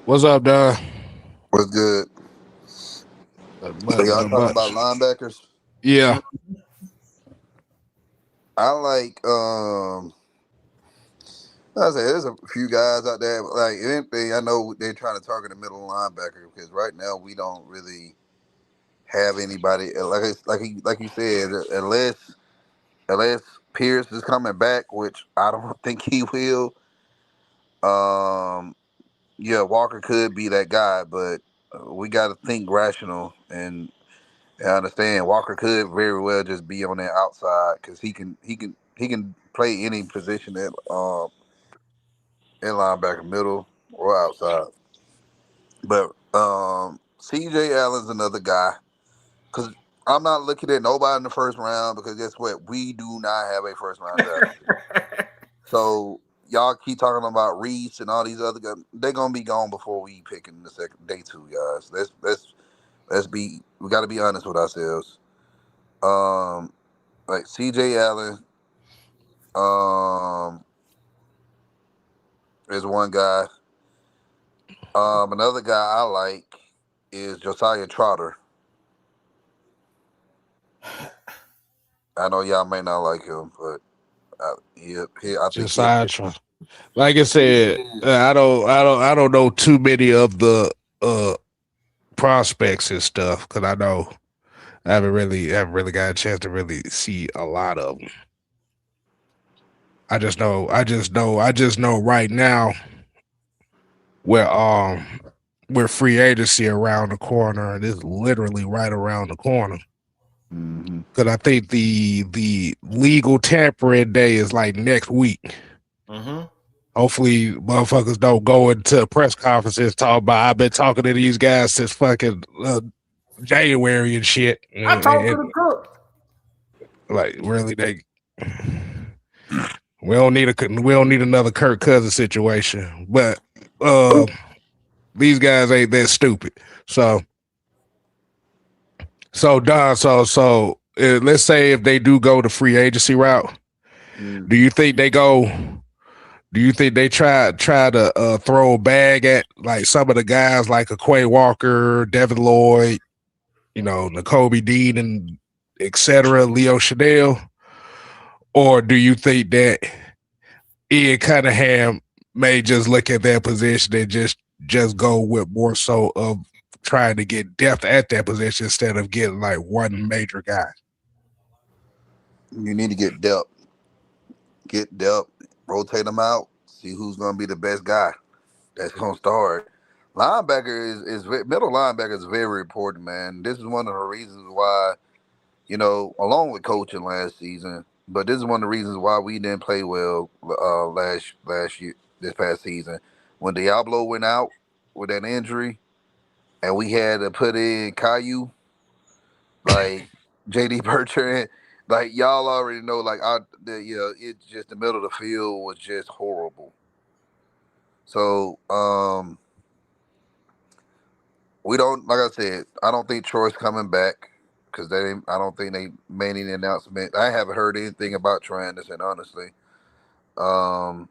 What's up, Don? What's good? So y'all talking about linebackers? Yeah. I like I say there's a few guys out there. Like anything, I know they're trying to target a middle linebacker because right now we don't really have anybody like you said, unless Pierce is coming back, which I don't think he will. Um, yeah, Walker could be that guy, but we got to think rational and understand Walker could very well just be on that outside because he can play any position in linebacker, middle or outside. But C.J. Allen's another guy because I'm not looking at nobody in the first round because guess what? We do not have a first round draft. So y'all keep talking about Reese and all these other guys. They're gonna be gone before we pick in the second day two, guys. Let's be. We got to be honest with ourselves. Um, like C.J. Allen, um, is one guy. Another guy I like is Josiah Trotter. I know y'all may not like him, but I think Just he'll. sidetrack. Like I said, I don't know too many of the prospects and stuff because I know I haven't really got a chance to really see a lot of them. I just know right now where we're free agency around the corner, and it's literally right around the corner. Mm-hmm. Because I think the legal tampering day is like next week. Mm-hmm. Hopefully, motherfuckers don't go into press conferences talking about I've been talking to these guys since fucking January and shit. I talked to the cook. Like really, we don't need another Kirk Cousins situation. But these guys ain't that stupid. So Don, let's say if they do go the free agency route, do you think they go? Do you think they try to throw a bag at like some of the guys like a Quay Walker, Devin Lloyd, N'Kobe Dean, and etc., Leo Chanel, or do you think that Ian Cunningham may just look at that position and just go with more so of trying to get depth at that position instead of getting like one major guy? You need to get depth. Get depth. Rotate them out. See who's going to be the best guy that's going to start. Linebacker is middle linebacker is very important, man. This is one of the reasons why, along with coaching last season, but this is one of the reasons why we didn't play well last year, this past season. When Diablo went out with that injury, and we had to put in Caillou, like JD Bertrand, like y'all already know, like it's just the middle of the field was just horrible. So we don't, like I said, I don't think Troy's coming back because I don't think they made any announcement. I haven't heard anything about Troy Anderson, honestly. Um,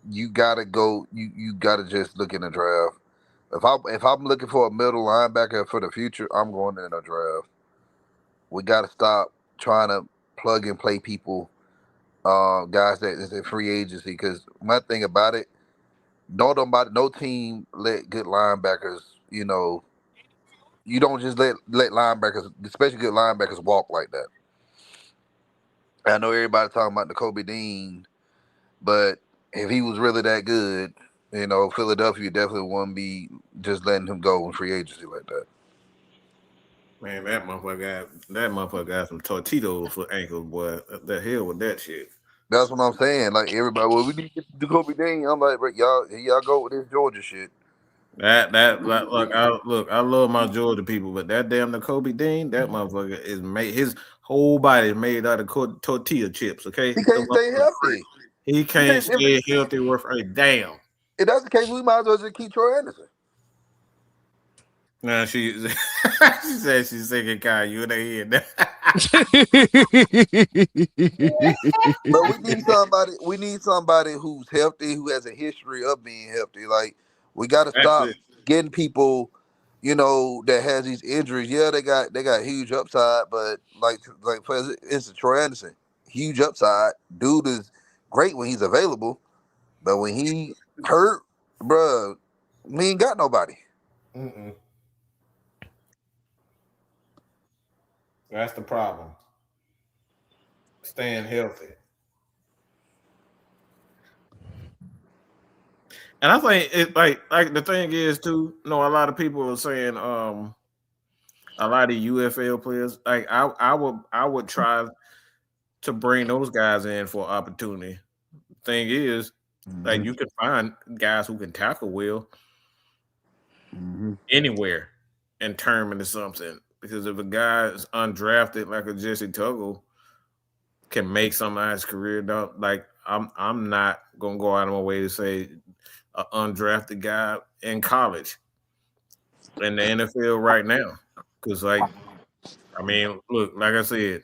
you gotta go. You gotta just look in the draft. If I'm looking for a middle linebacker for the future, I'm going in the draft. We got to stop trying to plug and play people, guys that is in free agency. Because my thing about it, no team let good linebackers. You don't just let linebackers, especially good linebackers, walk like that. I know everybody talking about N'Kobe Dean, but if he was really that good, Philadelphia definitely wouldn't be just letting him go in free agency like that. Man, that motherfucker got some tortillas for ankles, boy. The hell with that shit. That's what I'm saying. Like everybody, well, we need to get Jacoby Dean. I'm like, but y'all go with this Georgia shit. I love my Georgia people, but that damn N'Kobe Dean, that motherfucker is made. His whole body is made out of tortilla chips. Okay, He can't stay healthy. he can't stay healthy worth a damn. If that's the case, we might as well just keep Troy Anderson. Now she said she's singing Caillou in her head. But we need somebody who's healthy, who has a history of being healthy. Like we got to stop getting people, that has these injuries. Yeah, they got huge upside, but like for instance, Troy Anderson, huge upside. Dude is great when he's available, but when he hurt, bruh, we ain't got nobody. Mm-mm. That's the problem. Staying healthy. And I think it like the thing is too, a lot of people are saying a lot of UFL players, like I would try to bring those guys in for opportunity. Thing is, like you can find guys who can tackle well Mm-hmm. anywhere and turn him into something. Because if a guy is undrafted like a Jesse Tuggle can make something out of his career, don't like I'm not gonna go out of my way to say an undrafted guy in college in the NFL right now. Because I mean, look, like I said,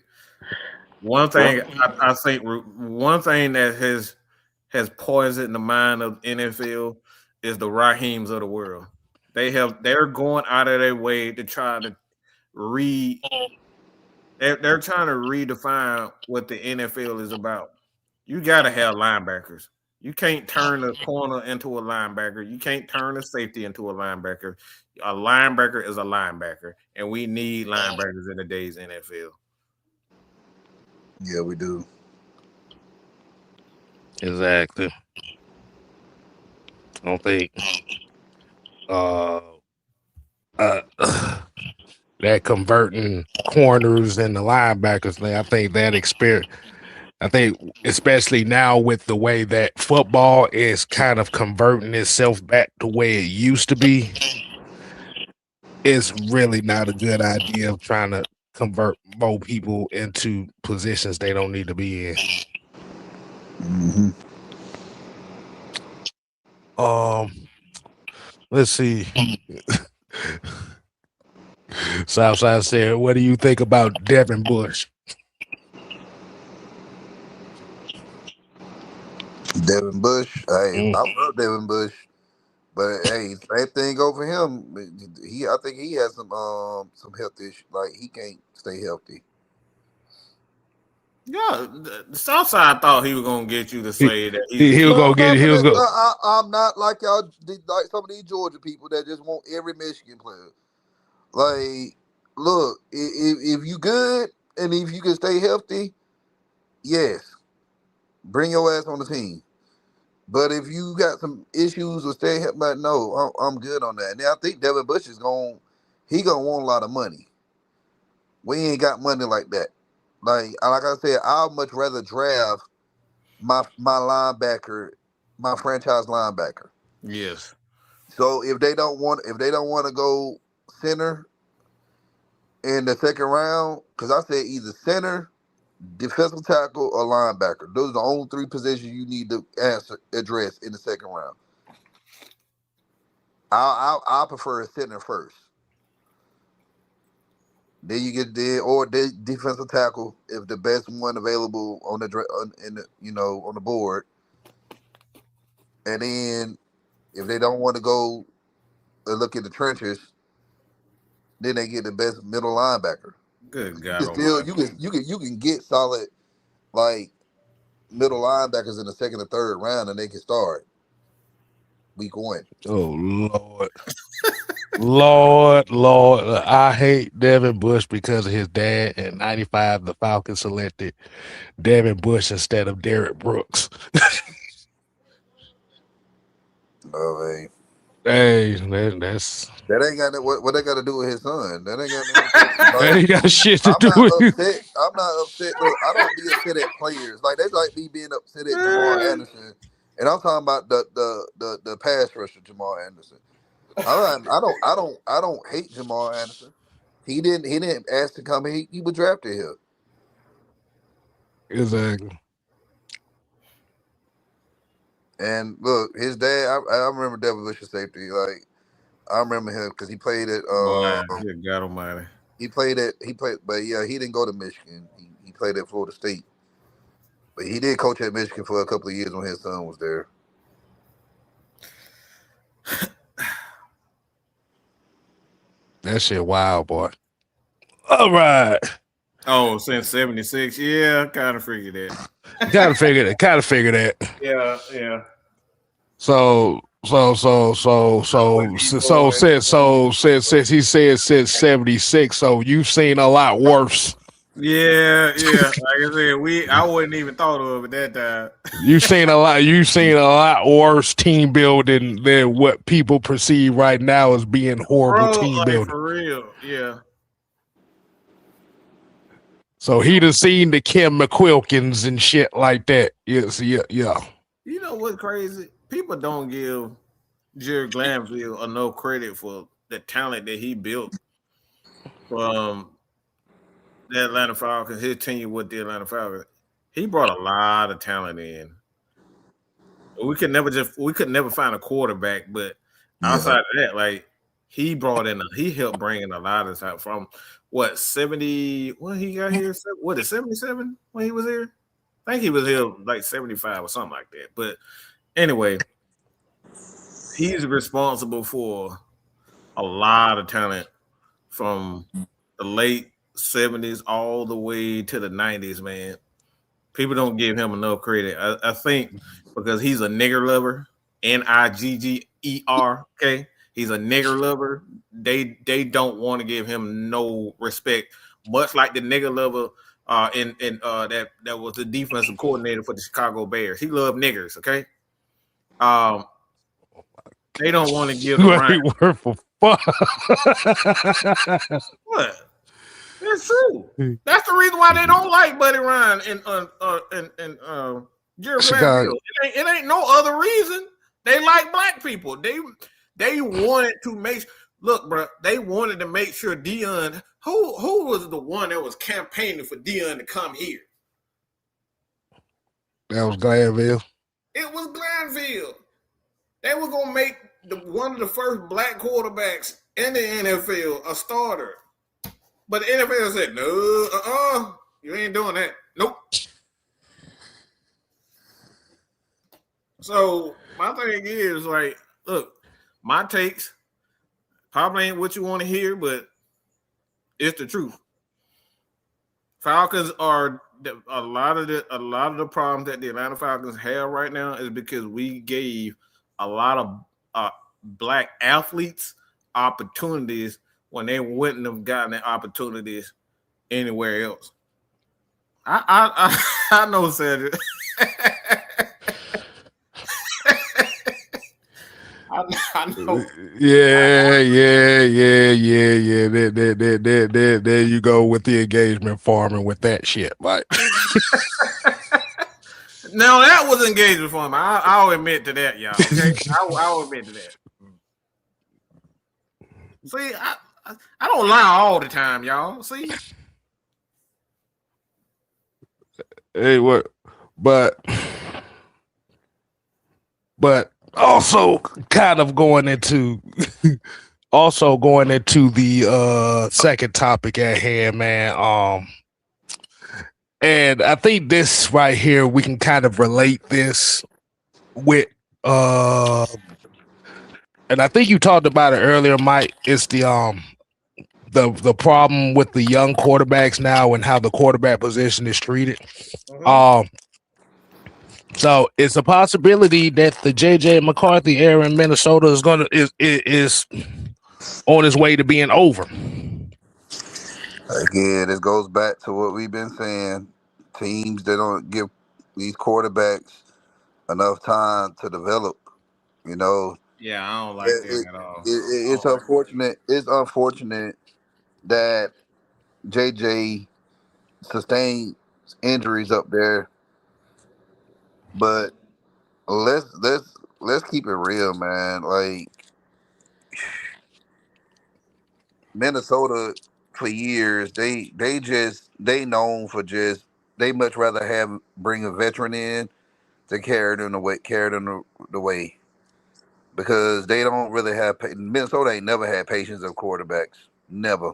one thing I think one thing that has poisoned the mind of NFL is the Raheems of the world. They're going out of their way to try to re they're trying to redefine what the NFL is about. You gotta have linebackers. You can't turn a corner into a linebacker. You can't turn a safety into a linebacker. A linebacker is a linebacker, and we need linebackers in today's NFL. Yeah, we do. Exactly. I don't think uh, uh that converting corners and the linebackers thing. I think that experience. I think especially now with the way that football is kind of converting itself back to where it used to be, it's really not a good idea of trying to convert more people into positions they don't need to be in. Mm-hmm. Let's see. Southside said, "What do you think about Devin Bush?" Devin Bush. Hey, I love Devin Bush, but hey, same thing over him. I think he has some health issues. Like he can't stay healthy. Yeah, the Southside thought he was gonna get you to He, say that he, he was No, gonna I'm get. not He was finna. going. I'm not like y'all, like some of these Georgia people that just want every Michigan player. Like, look, if you good and if you can stay healthy, yes, bring your ass on the team. But if you got some issues with staying healthy, like, no, I'm good on that. And I think Devin Bush is he gonna want a lot of money. We ain't got money like that. Like I said, I'd much rather draft my linebacker, my franchise linebacker. yes. So if they don't want to go center in the second round, because I said either center, defensive tackle, or linebacker. Those are the only three positions you need to address in the second round. I prefer a center first. Then you get defensive tackle if the best one available on on the board. And then if they don't want to go look in the trenches, then they get the best middle linebacker. Good You God can still Almighty. you can get solid like middle linebackers in the second or third round, and they can start week one. Oh Lord, Lord! I hate Devin Bush because of his dad. In '95, the Falcons selected Devin Bush instead of Derek Brooks. Oh, Hey, that's that ain't got what they got to do with his son. That ain't got nothing to do. that Like ain't got shit to I'm do not with you. upset. I'm not upset. Look, I don't be upset at players. Like they like me being upset at Jamal Anderson, and I'm talking about the pass rusher Jamal Anderson. I don't hate Jamal Anderson. He didn't ask to come here. He was drafted here. Exactly. And look, his dad. I remember Devin Bush's safety. Like I remember him because he played at Boy, good God Almighty. he played, but yeah, he didn't go to Michigan. He played at Florida State, but he did coach at Michigan for a couple of years when his son was there. That shit wild, boy. All right. Oh, since '76, yeah, kind of figured that. Gotta figure that. Yeah, yeah. So Since he said since 76, so you've seen a lot worse. Yeah. Like I said, I wouldn't even thought of it that time. You've seen a lot worse team building than what people perceive right now as being horrible Bro, team like building. for real. Yeah. So he done seen the Kim McQuilkins and shit like that. Yes, yeah. You know what's crazy? People don't give Jerry Glanville enough credit for the talent that he built from the Atlanta Falcons, his tenure with the Atlanta Falcons. He brought a lot of talent in. We could never find a quarterback, but outside of that, like he helped bring in a lot of stuff from what 70 when he got here, what is 77 when he was here? I think he was here like 75 or something like that. But anyway, he's responsible for a lot of talent from the late 70s all the way to the 90s, man. People don't give him enough credit. I think because he's a nigger lover, Nigger. Okay, he's a nigger lover. They don't want to give him no respect. Much like the nigger lover that was the defensive coordinator for the Chicago Bears. He loved niggers. Okay, they don't want to give the You Ryan. ain't worth for fuck. What? It's true. That's the reason why they don't like Buddy Ryan and Jerry Chicago. Glanville. It ain't no other reason. They like black people. They wanted to make look, bro. They wanted to make sure Dion. Who was the one that was campaigning for Dion to come here? That was Glanville. It was Glanville. They were gonna make one of the first black quarterbacks in the NFL a starter. But the NFL said, no, you ain't doing that. Nope. So my thing is like, look, my takes probably ain't what you want to hear, but it's the truth. Falcons are a lot of the problems that the Atlanta Falcons have right now is because we gave a lot of black athletes opportunities when they wouldn't have gotten the opportunities anywhere else. I know, Cedric. I know. Yeah. There you go with the engagement farming with that shit. Like, now that was engagement for me. I'll admit to that, y'all. Okay, I'll admit to that. See, I don't lie all the time, y'all. See, hey, what? But also kind of going into the second topic at hand, man. And I think this right here we can kind of relate this with and I think you talked about it earlier, Mike. It's the problem with the young quarterbacks now and how the quarterback position is treated. So it's a possibility that the JJ McCarthy era in Minnesota is on its way to being over. Again, this goes back to what we've been saying. Teams that don't give these quarterbacks enough time to develop, you know. yeah, I don't like that at all. It's unfortunate. It's unfortunate that JJ sustained injuries up there, but let's keep it real, man. Like Minnesota for years, they known for just they much rather bring a veteran in to carry them the way because they don't really have Minnesota ain't never had patience of quarterbacks, never.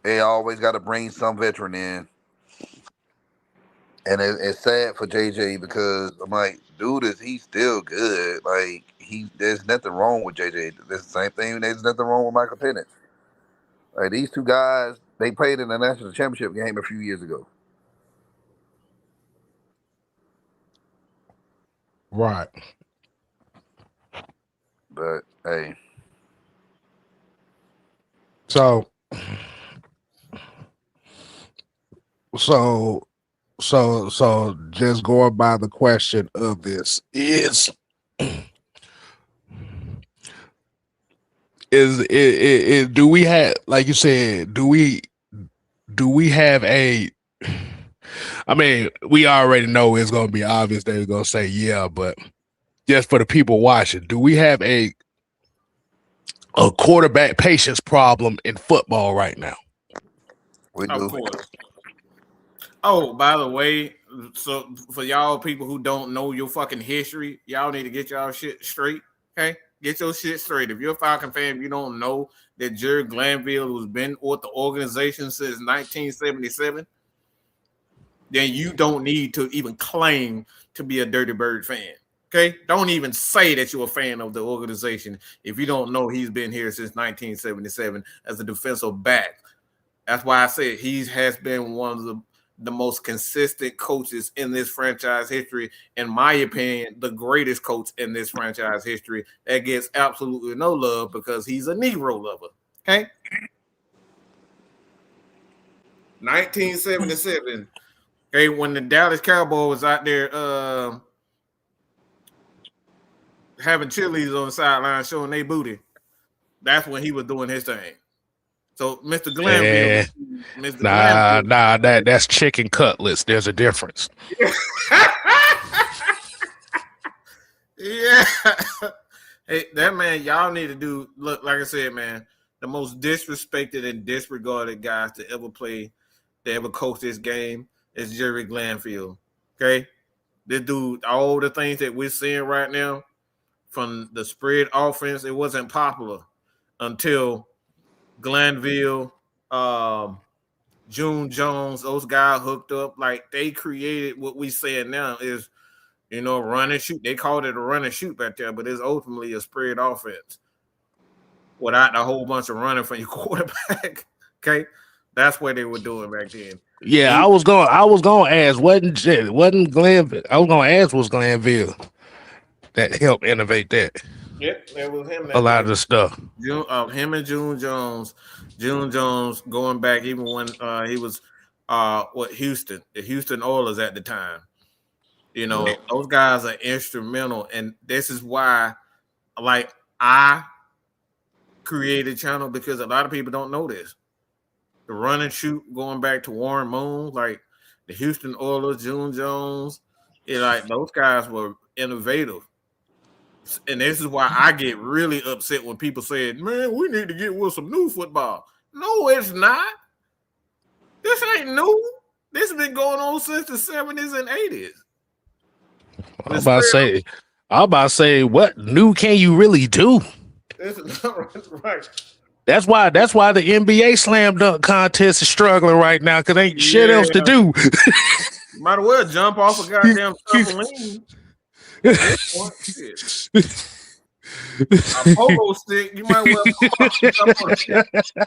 They always got to bring some veteran in, and it's sad for JJ because I'm like, dude, he's still good? Like there's nothing wrong with JJ. There's the same thing. There's nothing wrong with Michael Penix. Like these two guys, they played in the national championship game a few years ago. Right. But hey, So so so just going by the question of this is do we have, like you said, do we have a, I mean, we already know it's gonna be obvious they're gonna say yeah, but just for the people watching, do we have a quarterback patience problem in football right now? we Of do. course. Oh, by the way, so for y'all people who don't know your fucking history, y'all need to get y'all shit straight. Okay, get your shit straight. If you're a Falcon fan, you don't know that Jerry Glanville, who's been with the organization since 1977, then you don't need to even claim to be a Dirty Bird fan. Okay, don't even say that you're a fan of the organization if you don't know he's been here since 1977 as a defensive back. That's why I said he has been one of the most consistent coaches in this franchise history. In my opinion, the greatest coach in this franchise history that gets absolutely no love because he's a Negro lover. Okay. 1977. Okay, when the Dallas Cowboys was out there having chilies on the sideline showing their booty, that's when he was doing his thing. So Mr. Glanville, Mr. Nah, that's chicken cutlets. There's a difference. Yeah. Hey, that man, y'all need to do, look, like I said, man, the most disrespected and disregarded guys to ever play, to ever coach this game is Jerry Glanville. Okay? This dude, all the things that we're seeing right now from the spread offense, it wasn't popular until Glanville, June Jones, those guys hooked up. Like they created what we saying now is, run and shoot. They called it a run and shoot back there, but it's ultimately a spread offense without a whole bunch of running from your quarterback. Okay, that's what they were doing back then. Yeah, I was gonna ask, wasn't Glanville? I was gonna ask, was Glanville that helped innovate that? Yep, it was him. A lot of the stuff. Him and June Jones. June Jones going back even when he was Houston, the Houston Oilers at the time. Those guys are instrumental, and this is why, like, I created a channel because a lot of people don't know this. The run and shoot going back to Warren Moon, like the Houston Oilers, June Jones, like those guys were innovative. And this is why I get really upset when people say, man, we need to get with some new football. No, it's not. This ain't new. This has been going on since the 70s and 80s. I'm about to say, what new can you really do? This is not right. That's why the NBA slam dunk contest is struggling right now because ain't shit else to do. Might as well jump off a goddamn trampoline. A pogo stick, you might well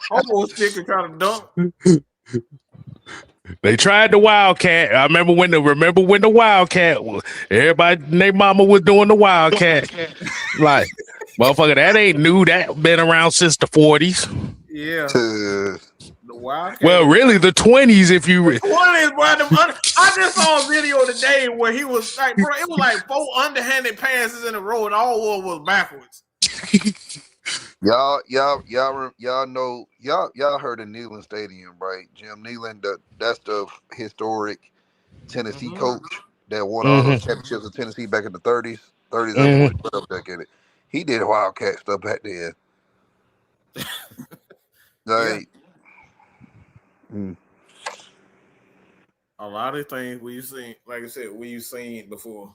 pogo stick and try to dunk. They tried the Wildcat. I remember when the Wildcat was, everybody and their mama was doing the Wildcat. Like, motherfucker, that ain't new. That been around since the 40s. Yeah. The Wildcat. Well, really, the 20s, if you... 20s, bro. I just saw a video today where he was like, bro, it was like 4 underhanded passes in a row and all of them was backwards. Y'all know, y'all heard of Neyland Stadium, right? Jim Neyland, that's the historic Tennessee coach that won all those championships in Tennessee back in the 30s. 30s, put up decade. He did Wildcat stuff back then. Like, a lot of things we've seen, like I said, we've seen before.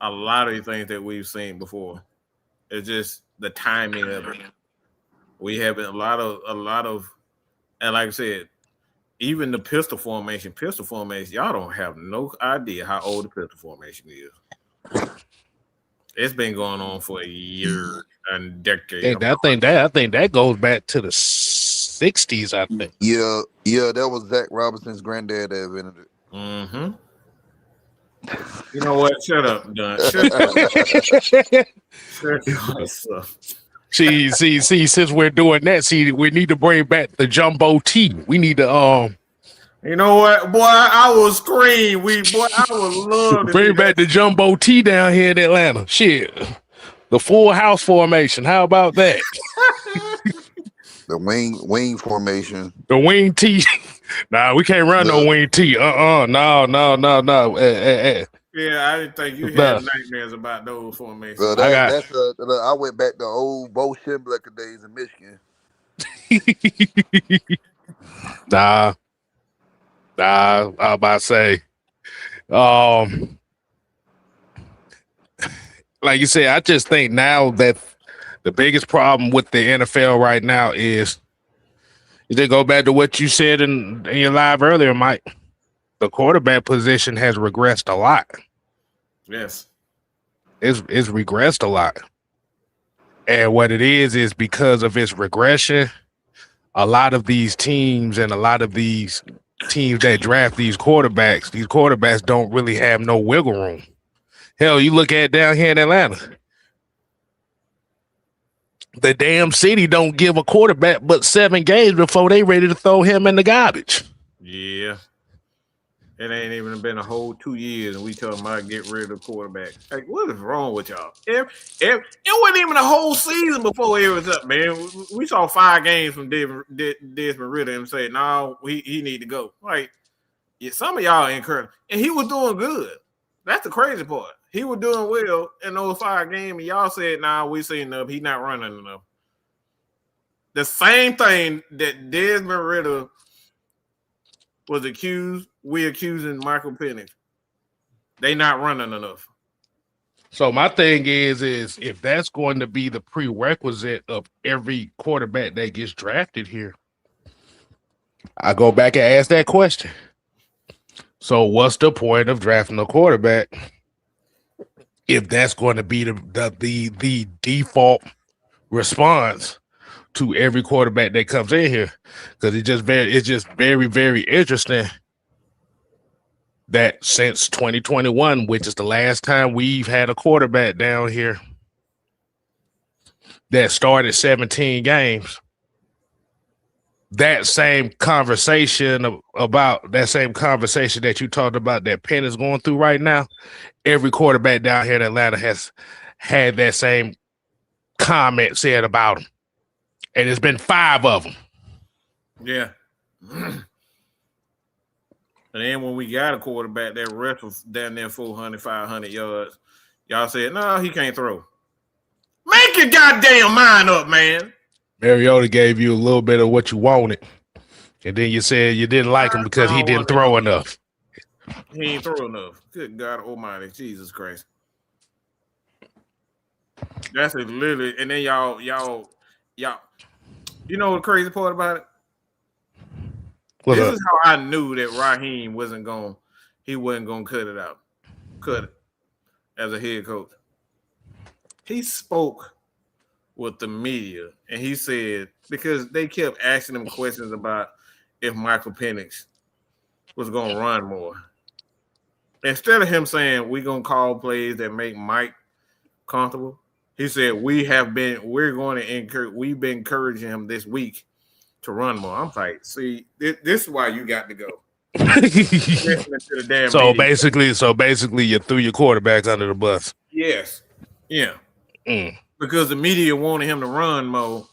A lot of the things that we've seen before. It's just the timing of it. We have a lot of, and like I said, even the pistol formation, y'all don't have no idea how old the pistol formation is. It's been going on for a year and decade. I think that goes back to the 60s, I think. Yeah, that was Zach Robinson's granddad that invented it. You know what? Shut up, Dunn. Shut your ass up. see. Since we're doing that, we need to bring back the jumbo T. We need to You know what, boy? I will scream. I would love to see bring back that. the jumbo T down here in Atlanta. Shit, the full house formation. How about that? The wing formation. The wing T. Nah, we can't run no wing T. No. Yeah, I didn't think you Nah. had nightmares about those formations. So I went back to old Bo Schembechler days in Michigan. Nah. I was about to say, like you said, I just think now that the biggest problem with the NFL right now is to go back to what you said in your live earlier, Mike. The quarterback position has regressed a lot. Yes. It's regressed a lot. And what it is because of its regression, a lot of these teams and a lot of these teams that draft these quarterbacks don't really have no wiggle room. Hell, you look at down here in Atlanta. The damn city don't give a quarterback but 7 games before they ready to throw him in the garbage. Yeah. It ain't even been a whole 2 years, and we talking about get rid of the quarterback. Like, what is wrong with y'all? It wasn't even a whole season before it was up, man. We saw 5 games from Desmond Ritter and said, no, he need to go. Like, yeah, some of y'all encouraged, and he was doing good. That's the crazy part. He was doing well in those 5 games, and y'all said, nah, we seen enough. He not running enough. The same thing that Desmond Ritter was accused, we accusing Michael Penix. They not running enough. So my thing is if that's going to be the prerequisite of every quarterback that gets drafted here, I go back and ask that question. So what's the point of drafting a quarterback if that's going to be the default response to every quarterback that comes in here? Because it's just very, very interesting that since 2021, which is the last time we've had a quarterback down here that started 17 games, that same conversation that you talked about that Penn is going through right now, every quarterback down here in Atlanta has had that same comment said about him. And it's been 5 of them. Yeah. And then when we got a quarterback that wrestles down there 400, 500 yards, y'all said, no, he can't throw. Make your goddamn mind up, man. Mariota gave you a little bit of what you wanted. And then you said you didn't like him because he didn't throw enough. He ain't throw enough. Good God almighty. Jesus Christ. That's it, literally. And then y'all, you know the crazy part about it? This is how I knew that Raheem wasn't going to cut it as a head coach. He spoke with the media, and he said, because they kept asking him questions about if Michael Penix was going to run more. Instead of him saying, we're going to call plays that make Mike comfortable, he said, we've been encouraging him this week to run more. I'm like, see, this is why you got to go. So basically, you threw your quarterback under the bus. Yes. Yeah. Because the media wanted him to run more.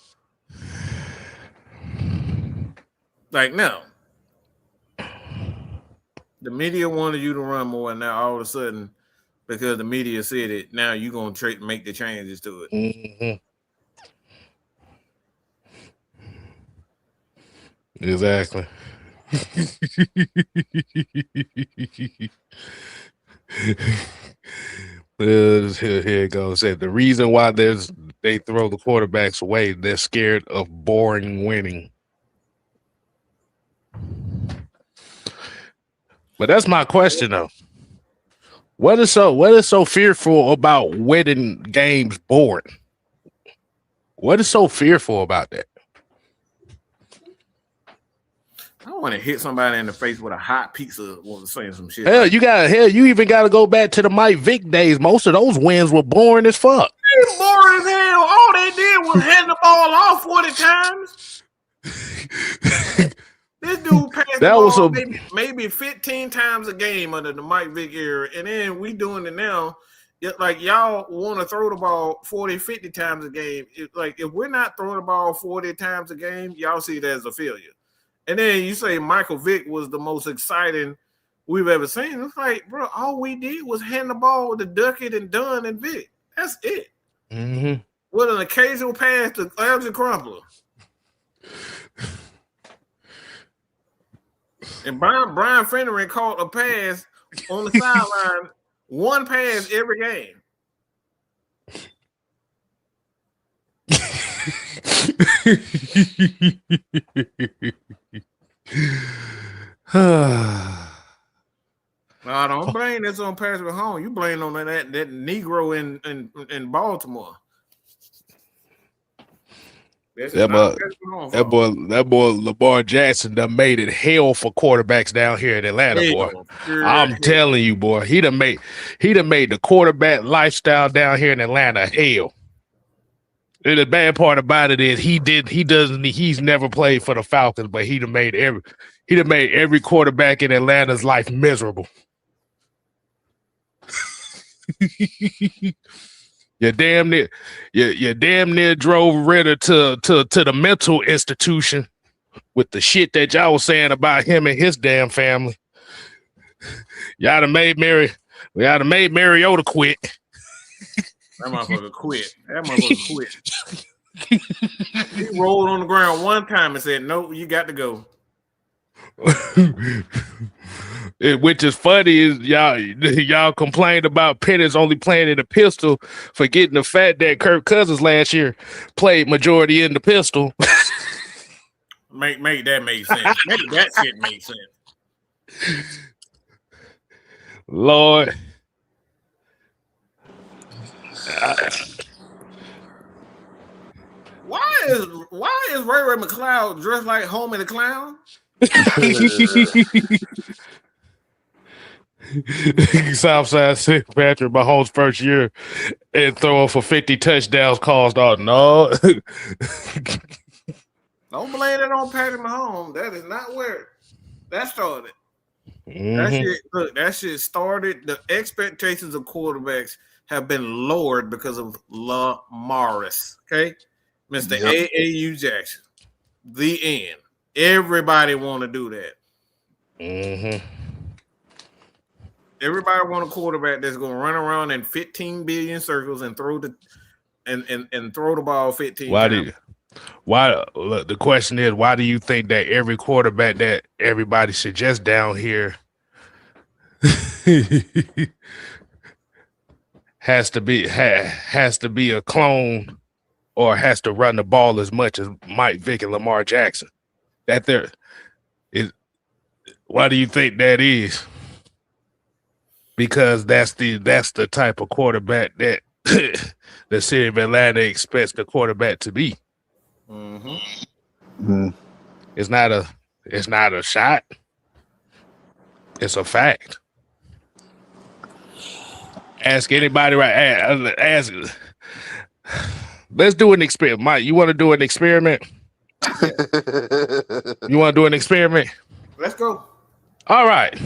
Like, no. The media wanted you to run more, and now all of a sudden, because the media said it, now you're going to make the changes to it. Mm-hmm. Exactly. Here it goes. Said the reason why they throw the quarterbacks away, they're scared of boring winning. But that's my question though. What is so fearful about winning games boring? What is so fearful about that? I want to hit somebody in the face with a hot pizza while saying some shit. Hell, you even got to go back to the Mike Vick days. Most of those wins were boring as fuck. It's boring as hell. All they did was hand the ball off 40 times. This dude passed the ball maybe 15 times a game under the Mike Vick era, and then we doing it now. Like, y'all want to throw the ball 40, 50 times a game. If we're not throwing the ball 40 times a game, y'all see it as a failure. And then you say Michael Vick was the most exciting we've ever seen. It's like, bro, all we did was hand the ball to Duckett and Dunn and Vick. That's it. Mm-hmm. With an occasional pass to Elgin Crumpler. And Brian Fennery caught a pass on the sideline, one pass every game. No, don't blame this on Patrick Mahomes. You blame on that Negro in Baltimore. That boy Lamar Jackson done made it hell for quarterbacks down here in Atlanta, boy. I'm telling you, boy, he done made the quarterback lifestyle down here in Atlanta hell. And the bad part about it is he's never played for the Falcons, but he done made every quarterback in Atlanta's life miserable. You damn near drove Ritter to the mental institution with the shit that y'all was saying about him and his damn family. Y'all done made Mariota quit. That motherfucker quit. He rolled on the ground one time and said, "Nope, you got to go." Which is funny is y'all complained about Pennis only playing in the pistol, forgetting the fact that Kirk Cousins last year played majority in the pistol. Make that make sense. Make that shit make sense. Lord. Why is Ray Ray McCloud dressed like Homie the Clown? Southside St. Patrick Mahomes' first year and throwing for 50 touchdowns caused all no. Don't blame it on Patrick Mahomes. That is not where that started. Mm-hmm. That shit started. The expectations of quarterbacks have been lowered because of Morris. Okay, Mr. A.A.U. Jackson. The end. Everybody want to do that. Mm-hmm. Everybody want a quarterback that's going to run around in 15 billion circles and throw the ball 15 times. The question is, why do you think that every quarterback that everybody suggests down here has to be a clone or has to run the ball as much as Mike Vick and Lamar Jackson? Why do you think that is? Because that's the type of quarterback that the city of Atlanta expects the quarterback to be. Mm-hmm. Mm-hmm. It's not a shot. It's a fact. Ask anybody ask. Let's do an experiment. Mike, you want to do an experiment? You want to do an experiment? Let's go. All right.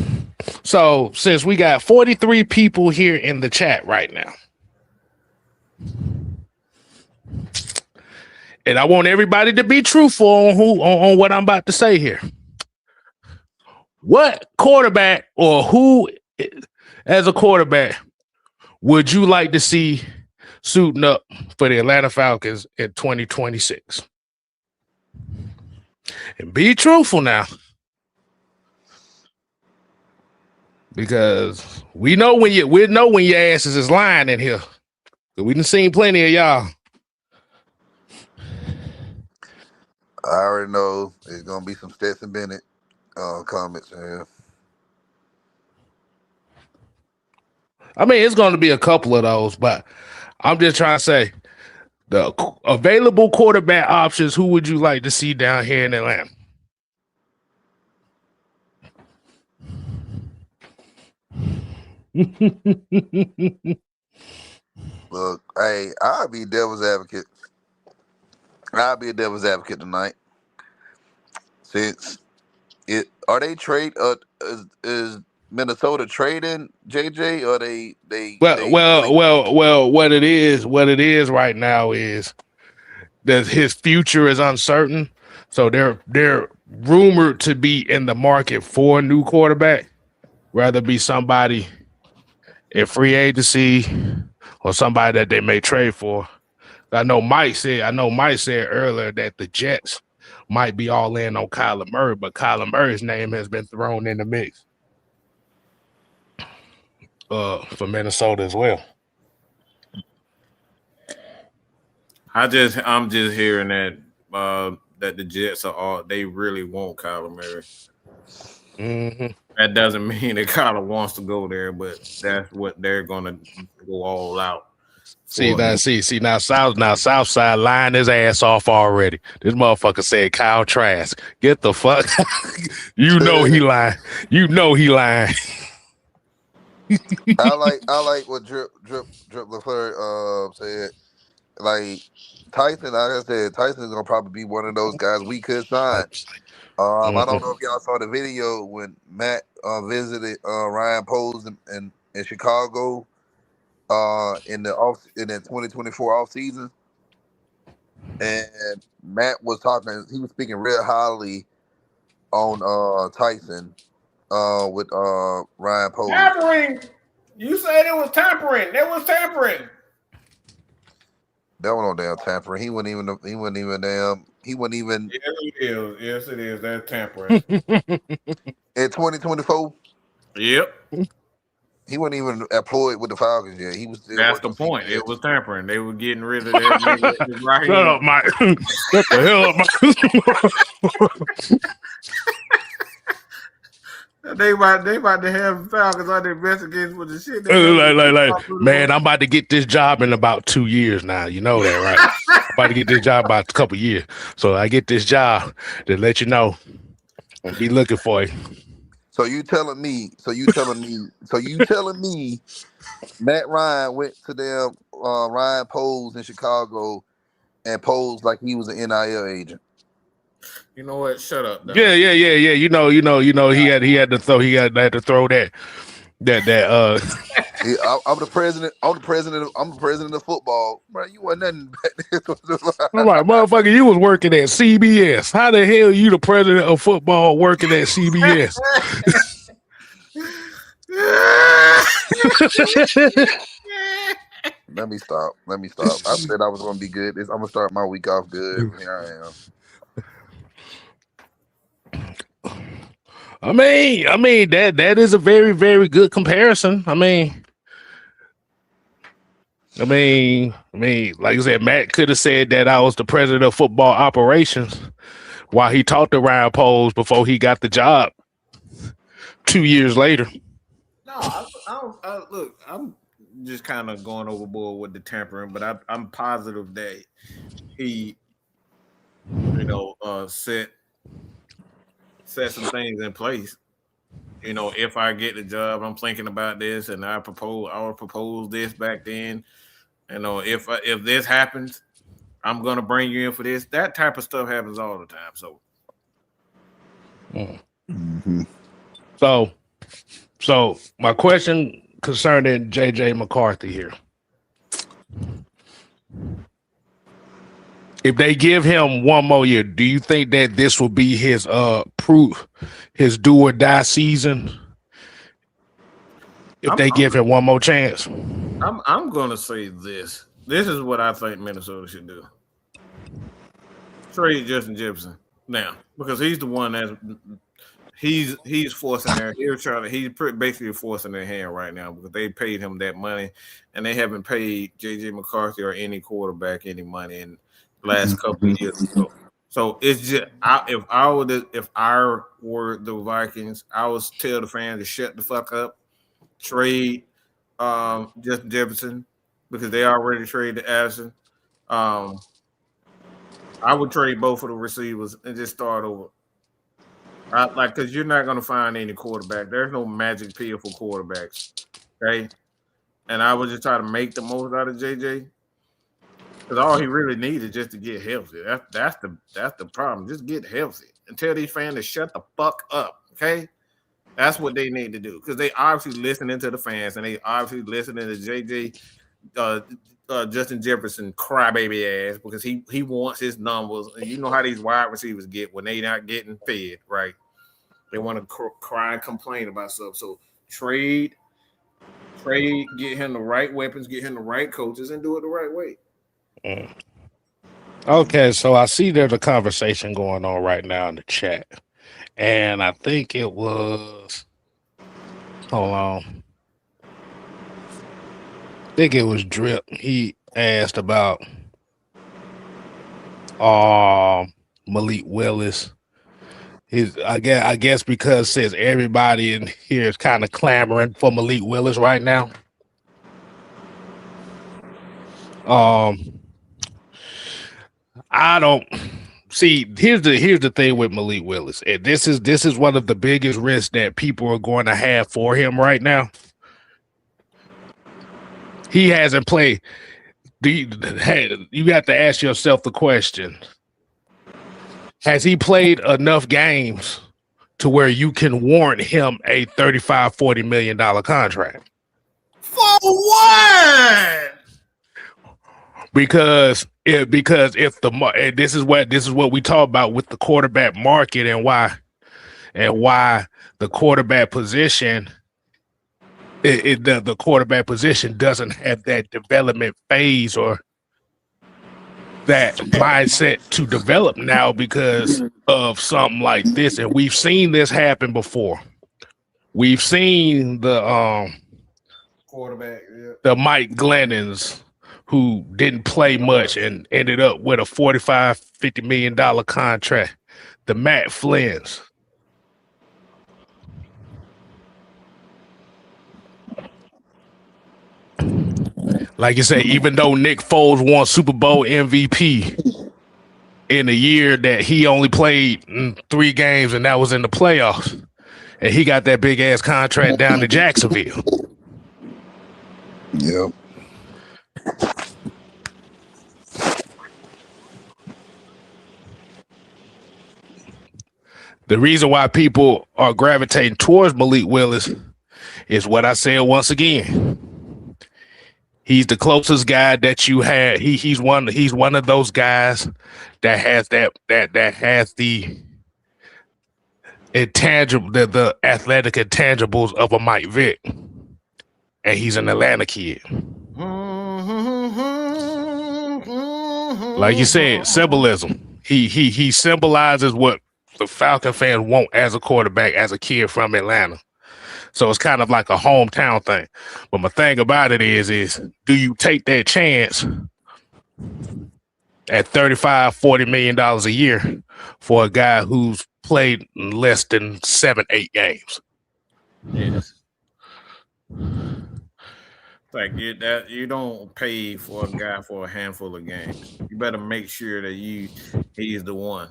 So since we got 43 people here in the chat right now, and I want everybody to be truthful on what I'm about to say here. What quarterback or who as a quarterback would you like to see suiting up for the Atlanta Falcons in 2026? And be truthful now. Because we know when your asses is lying in here. We done seen plenty of y'all. I already know there's gonna be some Stetson Bennett comments here. I mean, it's going to be a couple of those, but I'm just trying to say the available quarterback options. Who would you like to see down here in Atlanta? Look, hey, I'll be devil's advocate. I'll be a devil's advocate tonight. Since it are they trade is Minnesota trading JJ or well. What it is right now is that his future is uncertain. So they're rumored to be in the market for a new quarterback, rather be somebody in free agency or somebody that they may trade for. I know Mike said earlier that the Jets might be all in on Kyler Murray, but Kyler Murray's name has been thrown in the mix for Minnesota as well. I'm just hearing that that the Jets they really want Kyler Murray. Mm-hmm. That doesn't mean that Kyler wants to go there, but that's what they're gonna go all out. See now Southside lying his ass off already. This motherfucker said Kyle Trask. Get the fuck. You know he lying. I like what Drip LaFleur said. Like Tyson, like I said, Tyson's gonna probably be one of those guys we could sign. I don't know if y'all saw the video when Matt visited Ryan Poles in Chicago in the 2024 off season, and Matt was talking. He was speaking real highly on Tyson with Ryan Poles. Tampering. You said it was tampering. That was tampering. That was no damn tampering. He wasn't even. Yes, it is. That's tampering. In 2024. Yep. He wasn't even employed with the Falcons yet. He was. That's the point. CBS. It was tampering. They were getting rid of that. Right. Shut up, Mike. Shut the hell up, Mike. They about to have Falcons on their investigation with the shit. Like, man, I'm about to get this job in about 2 years now. You know that, right? I'm about to get this job about a couple years. So I get this job to let you know. I'll be looking for you. So you telling me Matt Ryan went to them Ryan Poles in Chicago and posed like he was an NIL agent. You know what? Shut up. Dog. Yeah. You know. He had to throw that. Yeah, I'm the president. I'm the president of football, bro. You wasn't nothing. I'm like, motherfucker, you was working at CBS. How the hell you the president of football working at CBS? Let me stop. I said I was going to be good. I'm going to start my week off good. Here I am. I mean that is a very, very good comparison. I mean, like I said, Matt could have said that I was the president of football operations while he talked to Ryan Poles before he got the job 2 years later. No, I look, I'm just kind of going overboard with the tampering, but I'm positive that he, set some things in place. If I get the job, I'm thinking about this, and I will propose this back then. If this happens, I'm gonna bring you in for this. That type of stuff happens all the time. So, so my question concerning JJ McCarthy here. If they give him one more year, do you think that this will be his his do or die season? If they give him one more chance, I'm gonna say this. This is what I think Minnesota should do. Trade Justin Jefferson now because he's the one that's he's forcing he's basically forcing their hand right now because they paid him that money and they haven't paid JJ McCarthy or any quarterback any money in the last couple of years. So it's just if I were the Vikings, I would tell the fans to shut the fuck up, trade Justin Jefferson because they already traded Addison. I would trade both of the receivers and just start over. Because you're not going to find any quarterback. There's no magic pill for quarterbacks. Okay, and I was just trying to make the most out of JJ because all he really needs is just to get healthy. That's the problem. Just get healthy and tell these fans to shut the fuck up. Okay, that's what they need to do because they obviously listening to the fans and they obviously listening to JJ. Uh, Justin Jefferson crybaby ass because he wants his numbers. And you know how these wide receivers get when they not getting fed, right? They want to cry and complain about stuff. So trade, get him the right weapons, get him the right coaches, and do it the right way. Mm. Okay, so I see there's a conversation going on right now in the chat, and I think it was. Hold on. I think it was Drip. He asked about Malik Willis. I guess because says everybody in here is kind of clamoring for Malik Willis right now. I don't see. Here's the thing with Malik Willis. And this is one of the biggest risks that people are going to have for him right now. He hasn't played. You have to ask yourself the question: has he played enough games to where you can warrant him a $35-40 million contract? For what? Because if the this is what we talk about with the quarterback market and why the quarterback position the quarterback position doesn't have that development phase or that mindset to develop now because of something like this. And we've seen this happen before. We've seen the quarterback, the Mike Glennons who didn't play much and ended up with a $45-50 million contract. The Matt Flynn's. Like you say, even though Nick Foles won Super Bowl MVP in a year that he only played 3 games and that was in the playoffs, and he got that big ass contract down to Jacksonville. Yep. The reason why people are gravitating towards Malik Willis is what I said once again. He's the closest guy that you had. He's one of those guys that has that has the intangible, the athletic intangibles of a Mike Vick, and he's an Atlanta kid. Like you said, symbolism. He symbolizes what the Falcon fans want as a quarterback, as a kid from Atlanta. So it's kind of like a hometown thing. But my thing about it is do you take that chance at $35-40 million a year for a guy who's played less than 7-8 games? Yes. Like you don't pay for a guy for a handful of games. You better make sure that he's the one.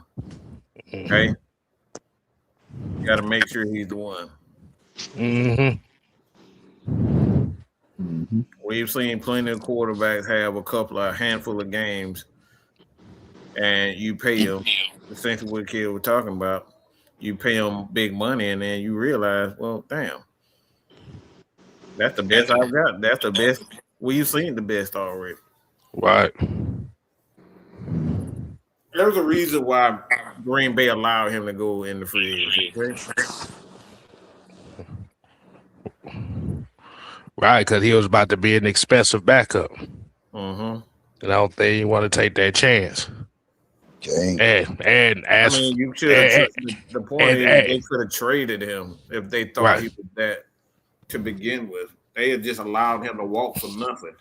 Okay? You got to make sure he's the one. Mm-hmm. We've seen plenty of quarterbacks have a handful of games, and you pay them. Essentially, what the kid we're talking about, you pay them big money, and then you realize, well, damn, that's the best I've got. That's the best. We've seen the best already. Right. There's a reason why Green Bay allowed him to go in the free agency. Okay? Right, because he was about to be an expensive backup. Mm-hmm. And I don't think you want to take that chance. Okay. And as I mean, you should have. The point is, they could have traded him if they thought he was that to begin with. They had just allowed him to walk for nothing.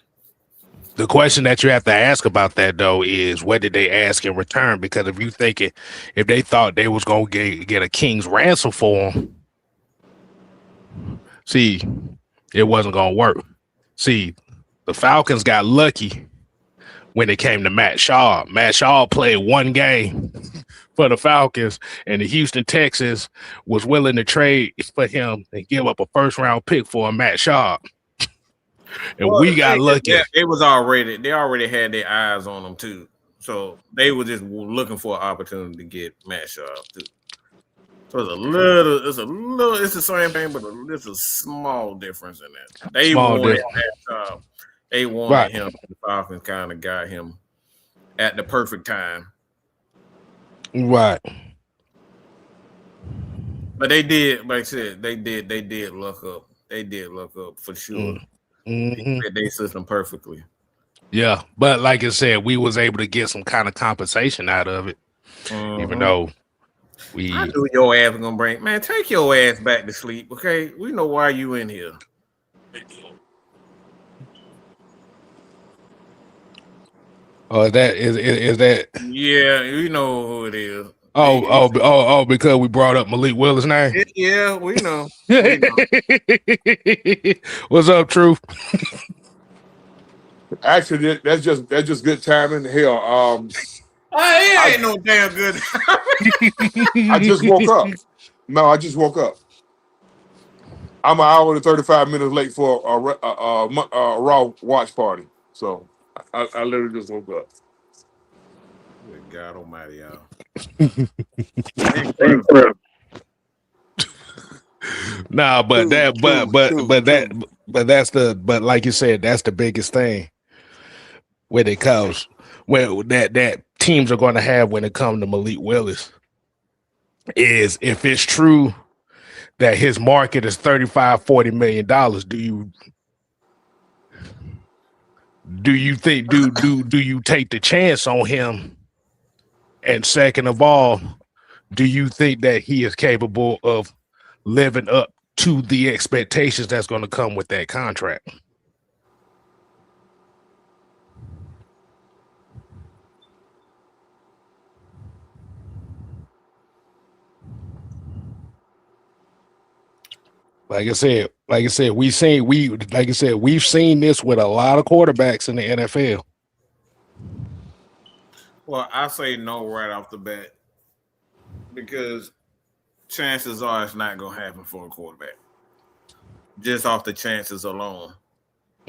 The question that you have to ask about that, though, is what did they ask in return? Because if they thought they was going to get a king's ransom for him, see, it wasn't going to work. See, the Falcons got lucky when it came to Matt Schaub. Matt Schaub played 1 game for the Falcons, and the Houston Texans was willing to trade for him and give up a first-round pick for a Matt Schaub. and we got lucky. They already had their eyes on them too, so they were just looking for an opportunity to get Matt Sharp too. So it's the same thing, but there's a small difference in that. They Small wanted difference. Matt Sharp. They wanted Right. him. The Falcons kind of got him at the perfect time. Right. But they did, like I said, they did look up. They did look up for sure. Mm-hmm. They fit system perfectly. Yeah, but like I said, we was able to get some kind of compensation out of it, even though I knew your ass was gonna bring. Man, take your ass back to sleep, okay? We know why you in here. Oh, is that? Yeah, you know who it is. Because we brought up Malik Willis' name. Yeah, we know. What's up, Truth? Actually, that's just good timing. Hell, it ain't no damn good. I just woke up. No, I just woke up. I'm an hour and 35 minutes late for a Raw watch party, so I literally just woke up. Good God Almighty, y'all. Nah, but like you said, that's the biggest thing when it comes that teams are going to have when it comes to Malik Willis is if it's true that his market is $35-40 million. Do you think do you take the chance on him? And second of all, do you think that he is capable of living up to the expectations that's going to come with that contract? Like I said, we've seen this with a lot of quarterbacks in the NFL. Well, I say no right off the bat because chances are it's not going to happen for a quarterback. Just off the chances alone.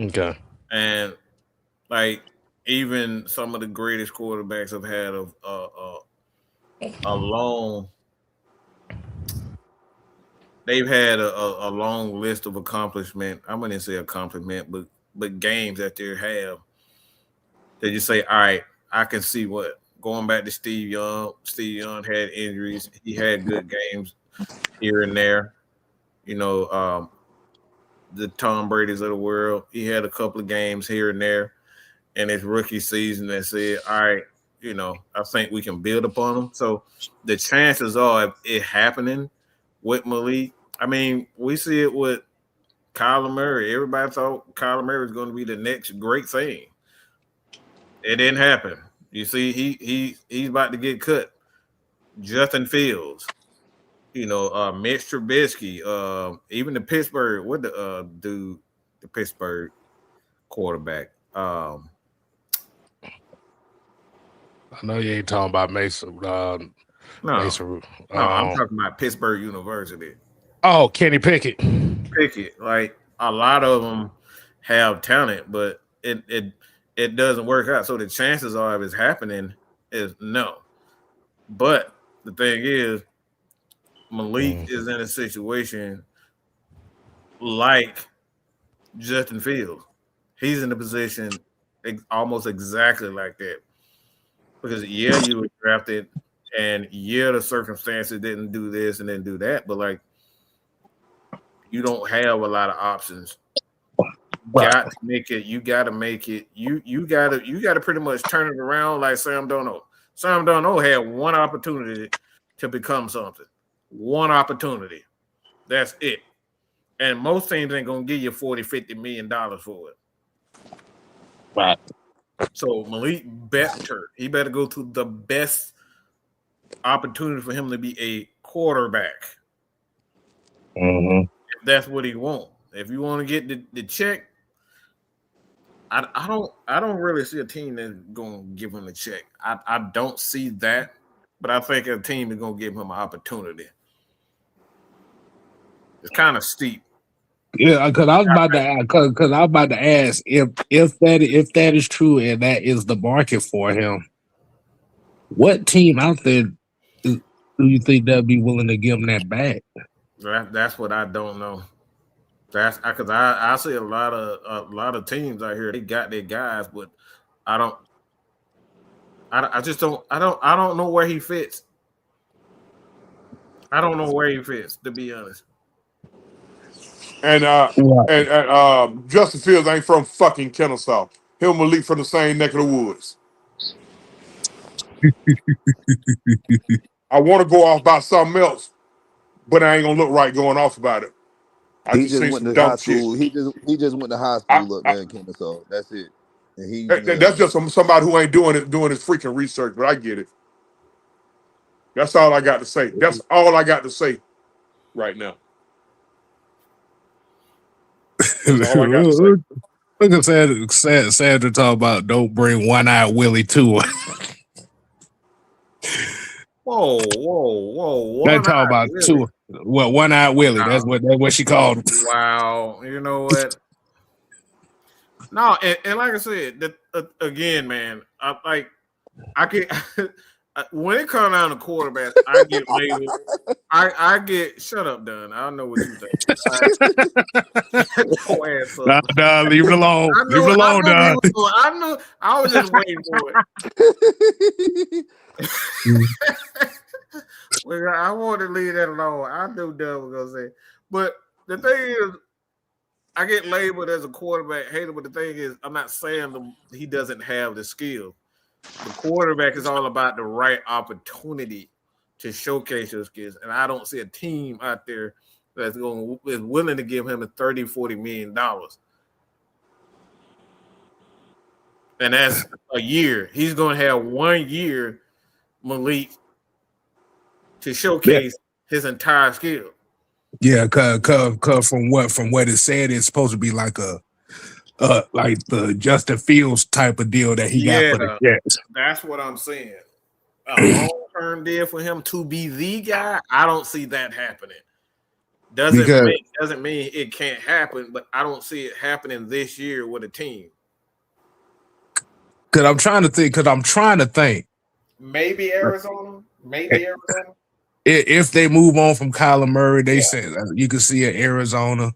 Okay. And like even some of the greatest quarterbacks have had a long. They've had a long list of accomplishment. I wouldn't say accomplishment, but games that they have. That you say, all right, I can see what going back to Steve Young. Steve Young had injuries. He had good games here and there. You know, the Tom Brady's of the world. He had a couple of games here and there in his rookie season that said, all right, you know, I think we can build upon them. So the chances are it happening with Malik. I mean, we see it with Kyler Murray. Everybody thought Kyler Murray was going to be the next great thing. It didn't happen. You see, he's about to get cut. Justin Fields, you know, Mitch Trubisky, even the Pittsburgh, the Pittsburgh quarterback. I know you ain't talking about Mason. No, Mason. I'm talking about Pittsburgh University. Oh, Kenny Pickett. Like a lot of them have talent, but it doesn't work out. So the chances are of it happening is no. But the thing is, Malik is in a situation like Justin Fields. He's in a position almost exactly like that. Because you were drafted, and the circumstances didn't do this and didn't do that, but like you don't have a lot of options. Got to make it. You got to make it. You got to pretty much turn it around like Sam Darnold. Sam Darnold had one opportunity to become something. One opportunity. That's it. And most teams ain't gonna give you $40-50 million for it. Right. So Malik he better go to the best opportunity for him to be a quarterback. If that's what he wants. If you want to get the check, I don't really see a team that's gonna give him a check. I don't see that, but I think a team is gonna give him an opportunity. It's kind of steep. Yeah, because I was about to ask, because I was about to ask if that is true and that is the market for him. What team out there do you think that'd be willing to give him that back? That's what I don't know. That's because I see a lot of teams out here. They got their guys, but I don't. I just don't. I don't know where he fits. I don't know where he fits, to be honest. And Right. Justin Fields ain't from fucking Kennesaw. Him and Malik from the same neck of the woods. I want to go off about something else, but I ain't gonna look right going off about it. I He just just seen went some to dumb high shit. school. He just went to high I, school up I, there in Kennesaw. That's it. And he that's just somebody who ain't doing his freaking research. But I get it. That's all I got to say. That's all I got to say right now. That's all I got to say. Look at Sandra talk about don't bring one-eyed Willie to her. Whoa, whoa, whoa! They One talk eye, about really? two. Well, one-eyed Willie. That's Wow. what she called him. Wow. You know what? No, and like I said, again, man, I get when it comes down to quarterbacks, I get labeled. I get shut up, Dunn. I know what you think. All right. Your ass up. Nah, leave it alone. Leave it I alone, knew he Don. was going. I knew. I was just waiting for it. Well, I wanted to leave that alone. I knew Dunn was gonna say, but the thing is, I get labeled as a quarterback hater, but the thing is, I'm not saying he doesn't have the skill. The quarterback is all about the right opportunity to showcase your skills, and I don't see a team out there is willing to give him a $30-40 million, and that's a year. He's going to have 1 year, Malik, to Yeah, showcase his entire skill. yeah. Cause from what it said, it's supposed to be like like the Justin Fields type of deal that he got for the Yeah, Jets. that's what I'm saying. A long-term deal for him to be the guy, I don't see that happening. Because Doesn't mean it can't happen, but I don't see it happening this year with a team. I'm trying to think. Because I'm trying to think Maybe Arizona. Maybe Arizona. if they move on from Kyler Murray, they Yeah. said you can see it Arizona.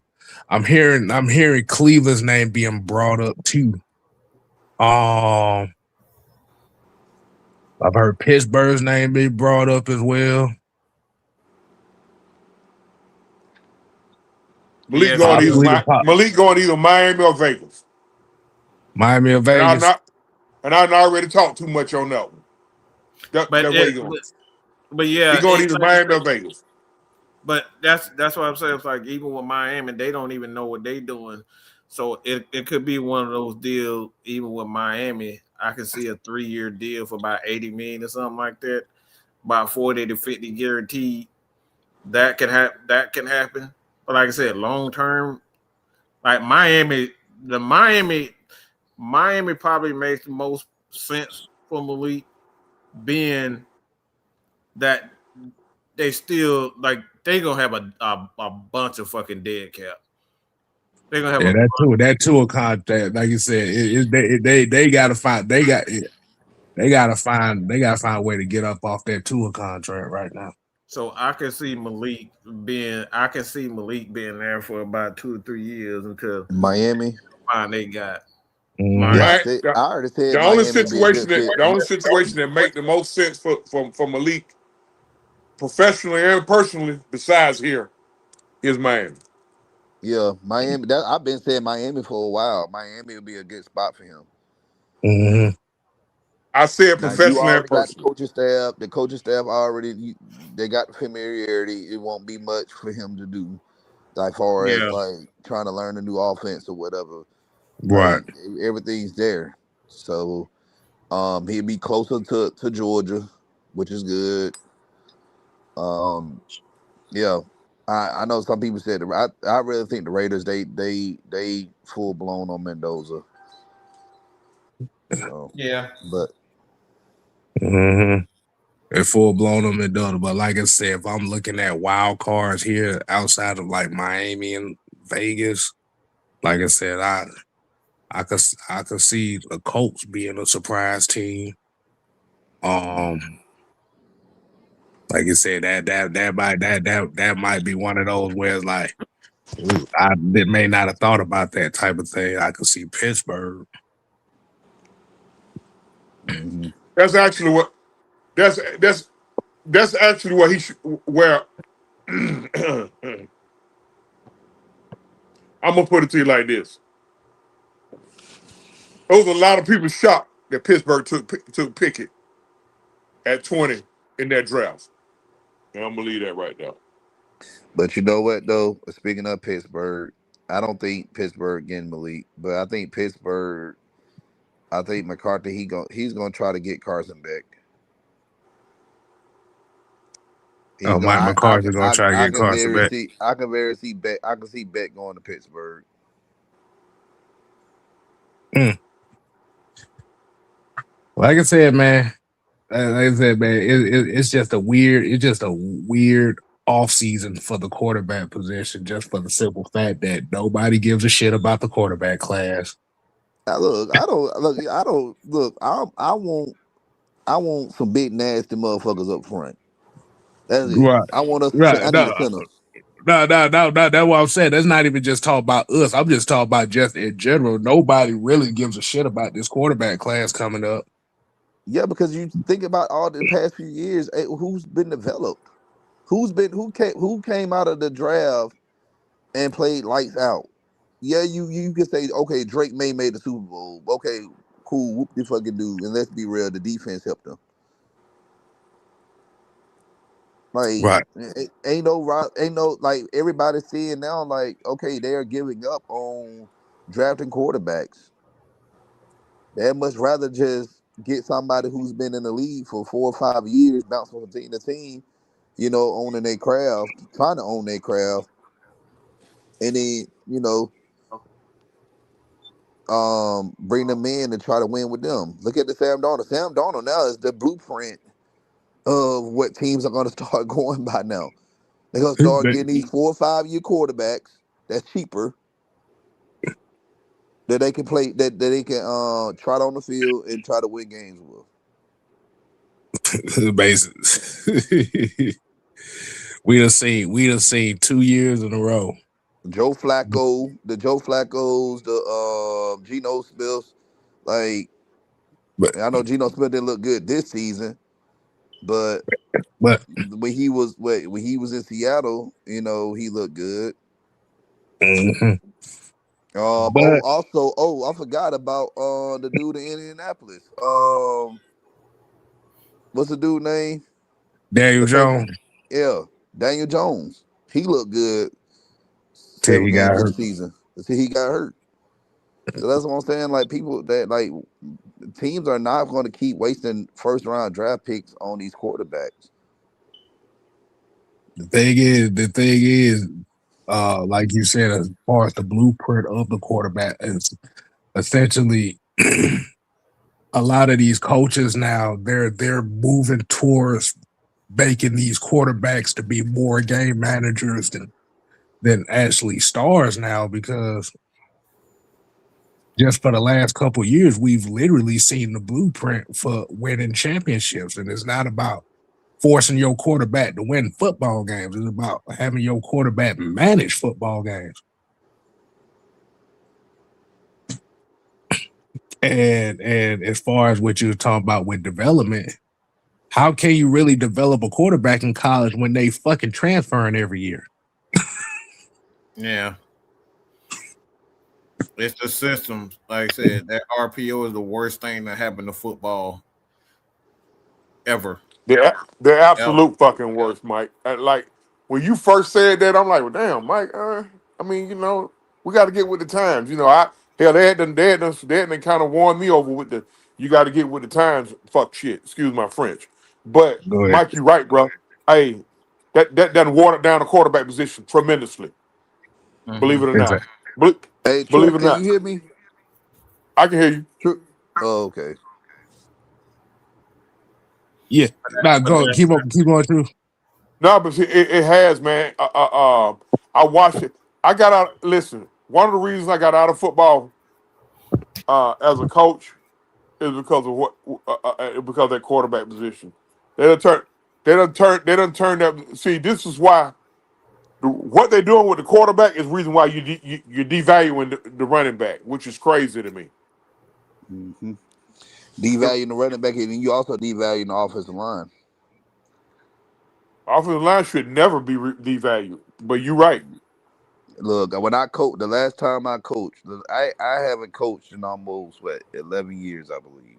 I'm hearing Cleveland's name being brought up too. I've heard Pittsburgh's name be brought up as well. Malik Yeah, going Possibly the Malik going either Miami or Vegas. Miami or And Vegas. I already talked too much on that one. That's where he going. but yeah, He going either Miami or Vegas. but that's what I'm saying. It's like even with Miami, they don't even know what they're doing. So it could be one of those deals. Even with Miami, I can see a 3-year deal for about 80 million or something like that, about 40 to 50 guaranteed. That can happen. But like I said, long term, like Miami probably makes the most sense for Malik, being that they still like they gonna have a bunch of fucking dead cap. They're gonna have That too a contract. Like you said, they gotta find they gotta find a way to get up off that tour contract right now. so I can see Malik being there for about 2 or 3 years until Miami. find they got. Yeah, I already said The only Miami be a good fit. situation that make the most sense for Malik, professionally and personally, besides here, is Miami. Yeah, Miami. I've been saying Miami for a while. Miami would be a good spot for him. Mm-hmm. I said Now you professionally and already got the personally. coaching staff. The coaching staff already they got the familiarity. It won't be much for him to do, like far as Yeah. like trying to learn a new offense or whatever. Right. Like everything's there. So he'd be closer to Georgia, which is good. Yeah. I know some people said I really think the Raiders they full blown on Mendoza. So, Yeah. but Mm-hmm. They're full blown on Mendoza. But like I said, if I'm looking at wild cards here outside of like Miami and Vegas. Like I said, I could see the Colts being a surprise team. Like you said, that might be one of those where it's like may not have thought about that type of thing. I could see Pittsburgh. Mhm. That's actually what that's actually what he should where I'm gonna put it to you like this. There was a lot of people shocked that Pittsburgh took Pickett at 20 in that draft. And I'm gonna leave that right there. But you know what though? Speaking of Pittsburgh, I don't think Pittsburgh getting Malik, but I think Pittsburgh. I think McCarthy he's gonna try to get Carson back. He's Oh, gonna. Mike McCarthy's gonna try to I get can Carson very back. see. I can very see Beck. I can see Beck going to Pittsburgh. Mm. Like I said, man. It's just a weird off season for the quarterback position, just for the simple fact that nobody gives a shit about the quarterback class. Look, I don't look. I don't look. I want some big nasty motherfuckers up front. That's it. Right, I want us. right. I need a center. No. That's what I'm saying. That's not even just talking about us. I'm just talking about just in general. Nobody really gives a shit about this quarterback class coming up. Yeah, because you think about all the past few years, who's been developed, who came out of the draft and played lights out. Yeah, you could say, okay, Drake May made the Super Bowl. Okay, cool, whoop the fucking dude. And let's be real, the defense helped them. Like, Right. ain't no like everybody's seeing now. Like, okay, they are giving up on drafting quarterbacks. They'd much rather just get somebody who's been in the league for 4 or 5 years, bounce from team to team, owning their craft, trying to own their craft, and then bring them in and try to win with them. Look at the Sam Darnold. Sam Darnold now is the blueprint of what teams are going to start going by now. They're going to start getting these 4 or 5 year quarterbacks that's cheaper that they can play, that they can trot on the field and try to win games with. Basically. we done seen 2 years in a row. Joe Flacco, the Joe Flaccos, the Geno Smiths. Like, But I know Geno Smith didn't look good this season, but but when he was in Seattle, he looked good. mhm. But I forgot about the dude in Indianapolis. What's the dude name? Daniel The first, Jones yeah, Daniel Jones. He looked good till 7 he got games of the hurt. season until he got hurt. So that's what I'm saying. Like, people that like teams are not going to keep wasting first round draft picks on these quarterbacks. The thing is, like you said, as far as the blueprint of the quarterback is essentially a lot of these coaches now they're moving towards making these quarterbacks to be more game managers than actually stars now, because just for the last couple of years we've literally seen the blueprint for winning championships, and it's not about forcing your quarterback to win football games. It's about having your quarterback manage football games. And as far as what you're talking about with development, how can you really develop a quarterback in college when they fucking transferring every year? Yeah. It's the systems. Like I said, that RPO is the worst thing that happened to football ever. The Ever. absolute fucking worst, Mike. Like when you first said that, I'm like, well, damn, Mike. I mean, we got to get with the times. They had done kind of warned me over with the you got to get with the times. Fuck shit. Excuse my French. But Go ahead. Mike, you right, bro. Hey, that done watered down the quarterback position tremendously. Mm-hmm. Believe it or not. Exactly. Be- Hey, Believe Trey, it or can not. you hear me? I can hear you. Trey? Oh, okay. Yeah. Now But go keep on too. No, but see, it has, man. I watched it. I got out. Listen, one of the reasons I got out of football as a coach is because of because of that quarterback position. They done turn. They done turn that. See, this is why what they're doing with the quarterback is the reason why you're devaluing the running back, which is crazy to me. Mm-hmm. The Devaluing the running back, and then you also devaluing the offensive line. offensive line should never be devalued. But you're right. Look, when I coached, the last time I coached, I haven't coached in almost 11 years, I believe.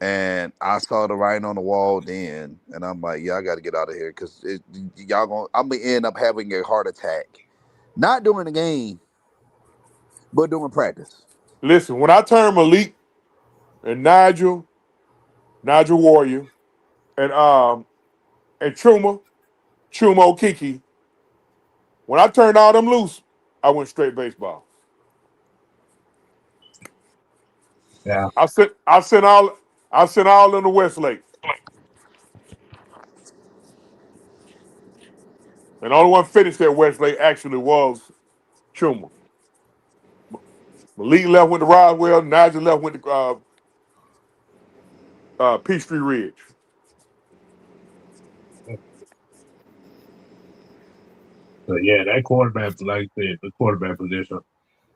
And I saw the writing on the wall then, and I'm like, yeah, I got to get out of here because y'all gonna, I'm gonna end up having a heart attack, not during the game, but during practice. Listen, when I turned Malik and Nigel Warrior, and Chumo Kiki, when I turned all them loose, I went straight baseball. Yeah. I sent all in the Westlake. And the only one finished at Westlake actually was Chuma. Malik left went to Roswell, Nigel left went to Peachtree Ridge. So yeah, that quarterback, like I said, the quarterback position,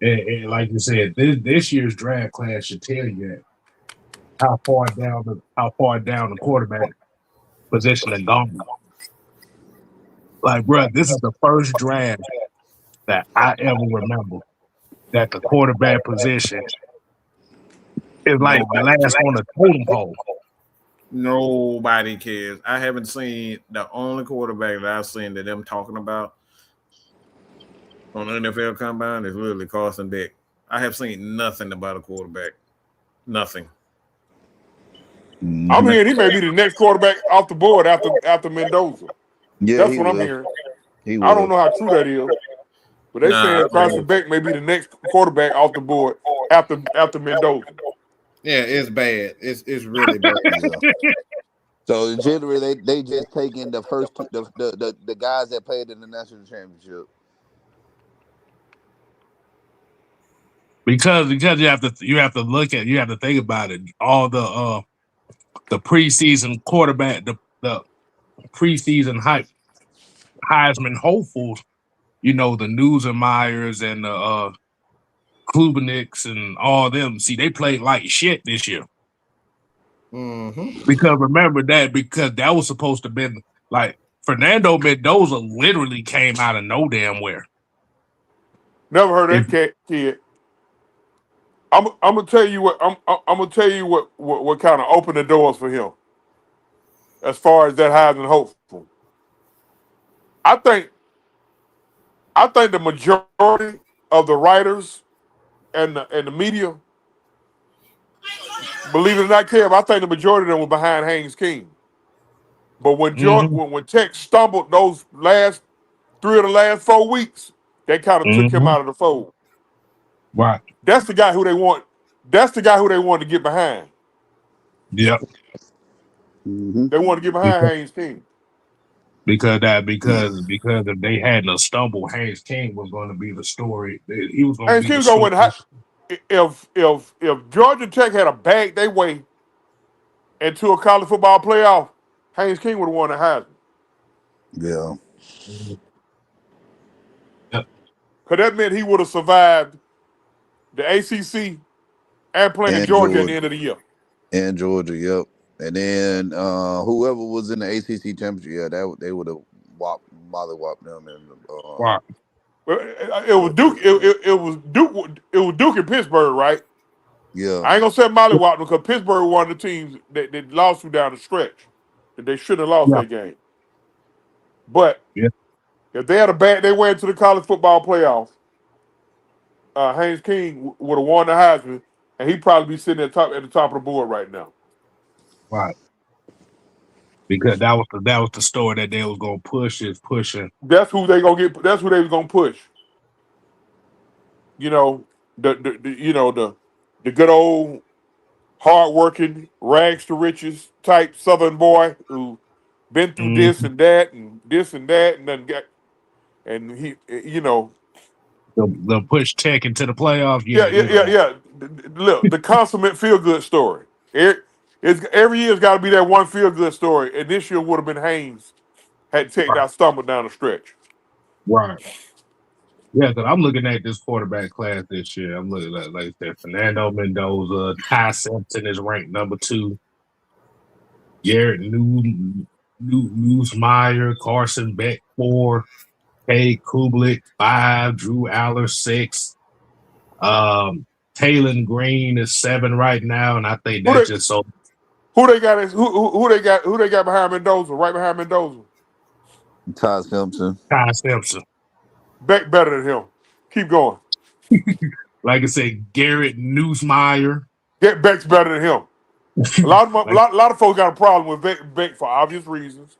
and like you said, this year's draft class should tell you that how far down the quarterback position has gone. Like, bro, this is the first draft that I ever remember that the quarterback position is like Nobody, last on the totem pole. nobody cares. I haven't seen the only quarterback that I've seen that them talking about on the NFL Combine is literally Carson Beck. I have seen nothing about a quarterback. Nothing. I'm Hmm. hearing he may be the next quarterback off the board after Mendoza. Yeah, That's he what I'm will. hearing. He I don't will. know how true that is, but they Nah, saying Carson Beck may be the next quarterback off the board after Mendoza. yeah, it's bad. It's really bad. Yeah. So generally, they just taking the first two, the guys that played in the national championship. Because you have to think about it. All the preseason quarterback, the preseason Heisman hopefuls, the Myers and the Klubniks and all them. See, they played like shit this year. Mm-hmm. Because remember that because that was supposed to be like Fernando Mendoza literally came out of no damn where. Never heard If that kid. I'm gonna tell you what I'm gonna tell you what kind of opened the doors for him as far as that Heisman hopeful. I think I think the majority of the writers and the media, believe it or not, Kev, I think the majority of them were behind Haynes King. But when mhm, when Tech stumbled those last 3 of the last 4 weeks, they kind of took him mhm, out of the fold. right, That's the guy who they want. That's the guy who they want to get behind. yep, Hmm. They want to get behind because Haynes King. because if they hadn't a stumble, Haynes King was going to be the story. He was going to Haynes be King the was gonna story. win. If Georgia Tech had a bag they way into a college football playoff, Haynes King would have won the Heisman. Yeah. Mhm. Yep, Because that meant he would have survived the ACC and playing And Georgia at the Georgia. end of the year. And Georgia. Yep. And then whoever was in the ACC championship, yeah, they would have mollywopped them and right, Well, it was Duke. It was Duke. It was Duke in Pittsburgh, right? yeah. I ain't gonna say Molly Washington because Pittsburgh was one of the teams that lost you down the stretch. That they shouldn't have lost yeah, that game. But yeah, if they had a bad, they went to the college football playoff. Haynes King would have won the Heisman, and he'd probably be sitting at the top of the board right now. right. Because that was the story that they was going to push is pushing. That's who they gonna get. That's who they was gonna push. You know the good old hardworking rags to riches type Southern boy who been through Mhm. this and that and this and that and then got and he They'll push Tech into the playoffs. Yeah, Yeah, yeah, you're yeah, right. yeah. Look, the consummate feel good story. Every year's got to be that one feel good story, and this year would have been Haynes had Tech Right. not stumbled down the stretch. Right. Yeah, because I'm looking at this quarterback class this year. I'm looking at, like I said, Fernando Mendoza, Ty Simpson is ranked number 2. Garrett Newsmeyer, Carson Beck 4, Kay Kublik 5, Drew Aller 6. Taylon Green is 7 right now, and I think Who that's they just so who they got? Who they got behind Mendoza? Right behind Mendoza. Ty Simpson. Ty Simpson. Beck better than him. Keep going. Like I said, Garrett Newsmeyer. Get Beck's better than him. Like, A lot of folks got a problem with Beck for obvious reasons.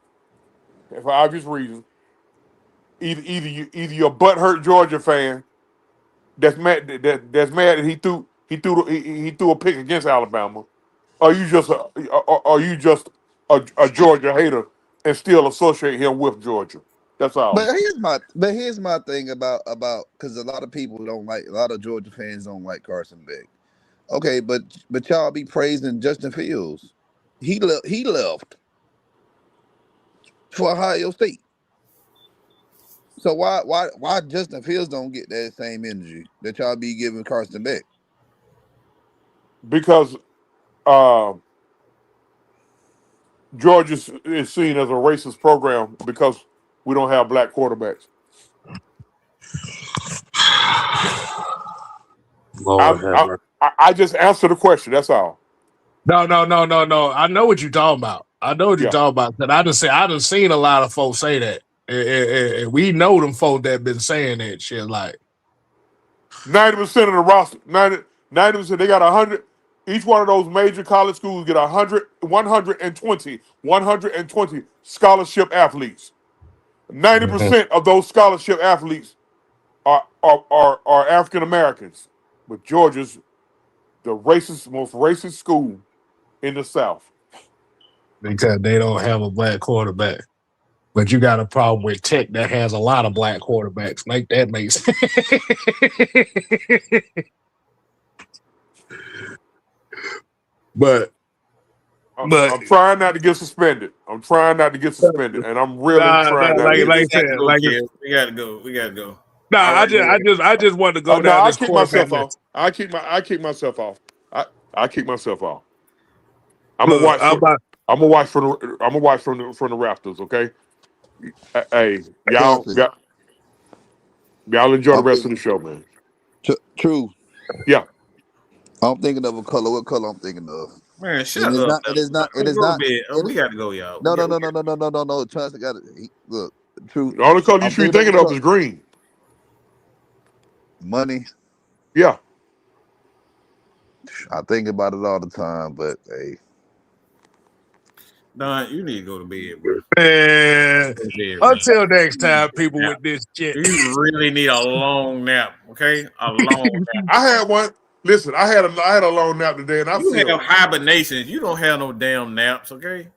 For obvious reasons, either you're a butthurt Georgia fan that's mad that he threw a pick against Alabama, or you just a Georgia hater and still associate him with Georgia. That's all. But here's my thing about because a lot of people don't like a lot of Georgia fans don't like Carson Beck. Okay, but y'all be praising Justin Fields. He left for Ohio State. So why Justin Fields don't get that same energy that y'all be giving Carson Beck? Because uh, Georgia is seen as a racist program because we don't have black quarterbacks. Lord have mercy. I just answered the question. That's all. No. I know what you're talking about. Yeah. That I done seen a lot of folks say that. And we know them folks that been saying that shit. Like 90% of the roster, 90%, they got 100. Each one of those major college schools get 120 scholarship athletes. 90% of those scholarship athletes are African Americans. But Georgia's the most racist school in the South. because they don't have a black quarterback. But you got a problem with Tech that has a lot of black quarterbacks. Make that make sense. but I'm trying not to get suspended. And I'm really trying not to. like I said, We gotta go. We gotta go. I just wanted to go No, down I this kick quarterback myself off. list. I kick myself off. I kick myself off. I'm Look, gonna watch from the rafters. Okay. Hey, Chauncey, y'all enjoy the I'm rest of thinking, the show, man. true. Yeah. I'm thinking of a color. What color I'm thinking of? Man, And shut it's up. not. It is not. It Let's is go to not. bed. It, We gotta go, y'all. no, no, no, no, no, no, no, no, no. Chauncey got it. Look, true. The only color you I'm should be thinking of thinking a of color. is green. Money. Yeah. I think about it all the time, but hey, Don, you need to go to bed, bro. man, Go to bed, man. until next You need time, to people nap. with this shit. You really need a long nap, okay? A long nap. I had one. Listen, I had a long nap today, and I You feel have hibernations. You don't have no damn naps, okay?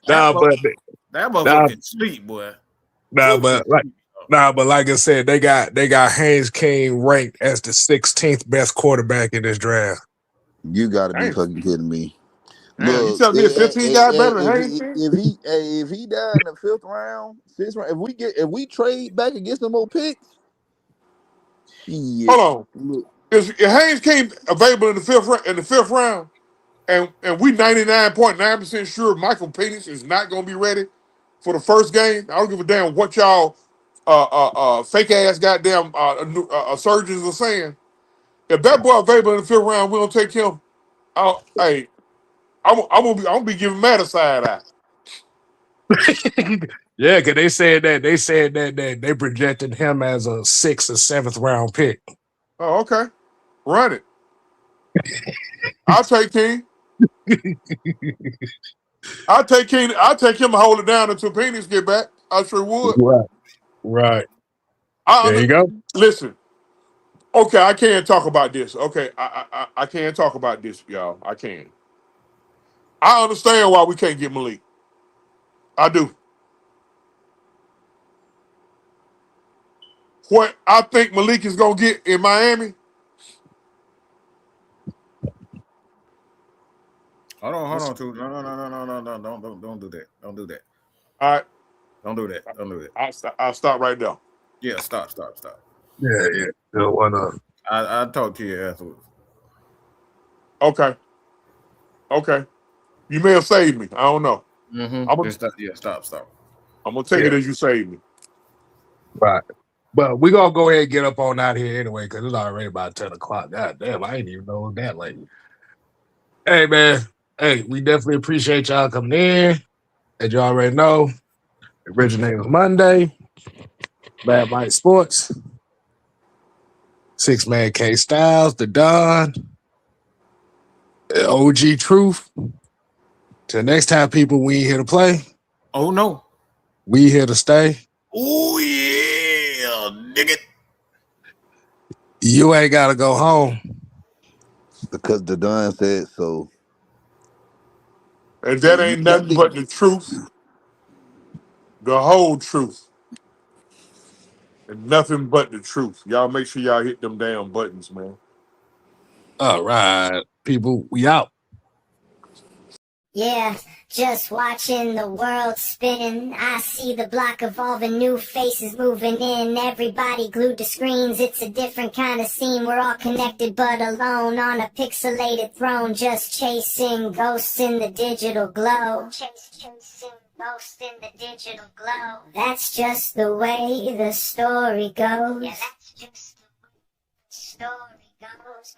That nah, but motherfucker can sleep, boy. nah, but like but like I said, they got Haynes King ranked as the 16th best quarterback in this draft. you got to be damn, fucking kidding me. damn. You Look, telling me a 15 guy better than Haynes? if he died in the 5th round, 6th round, if we trade back and get some more picks, shit. Hold on. Look, If Haynes came available in the fifth round, and we 99.9% sure Michael Penix is not going to be ready for the first game, I don't give a damn what y'all fake ass goddamn surgeons are saying. If that boy available in the 5th round, we don't take him. Hey, I'm gonna be giving Matt a side eye. Yeah, because they said that they projected him as a 6th or 7th round pick. Oh, okay, run it. I'll take King. I'll take him and hold it down until Penix get back. I sure would. Right. I There you go. Listen. Okay, I can't talk about this. Okay, I can't talk about this, y'all. I can't. I understand why we can't get Malik. I do. what I think Malik is gonna get in Miami. Hold on, too. No, don't do that. Don't do that. All right, Don't do that. Don't do that. I'll stop right now. Yeah, stop. Yeah. Don't wanna. I'll talk to you afterwards. Okay. You may have saved me. I don't know. Mm-hmm. I'm gonna Stop. take Yeah. it as you saved me. Right. But we're gonna go ahead and get up on out here anyway, because it's already about 10 o'clock. God damn, I ain't even know it was that late. Hey man, we definitely appreciate y'all coming in. As you already know, Originator Monday, Bad Mike Sports, 6-Man K Styles, The Don, OG Truth. Till next time, people, we ain't here to play. Oh no. We here to stay. Oh yeah, dig it. You ain't gotta go home. Because the Don said so. And that ain't nothing but the truth, the whole truth, and nothing but the truth. Y'all make sure y'all hit them damn buttons, man. All right, people, we out. Yeah, just watching the world spinning. I see the block evolving, new faces moving in. Everybody glued to screens, it's a different kind of scene. We're all connected but alone on a pixelated throne, just chasing ghosts in the digital glow. Chasing ghosts in the digital glow. That's just the way the story goes. Yeah, that's just the way the story goes.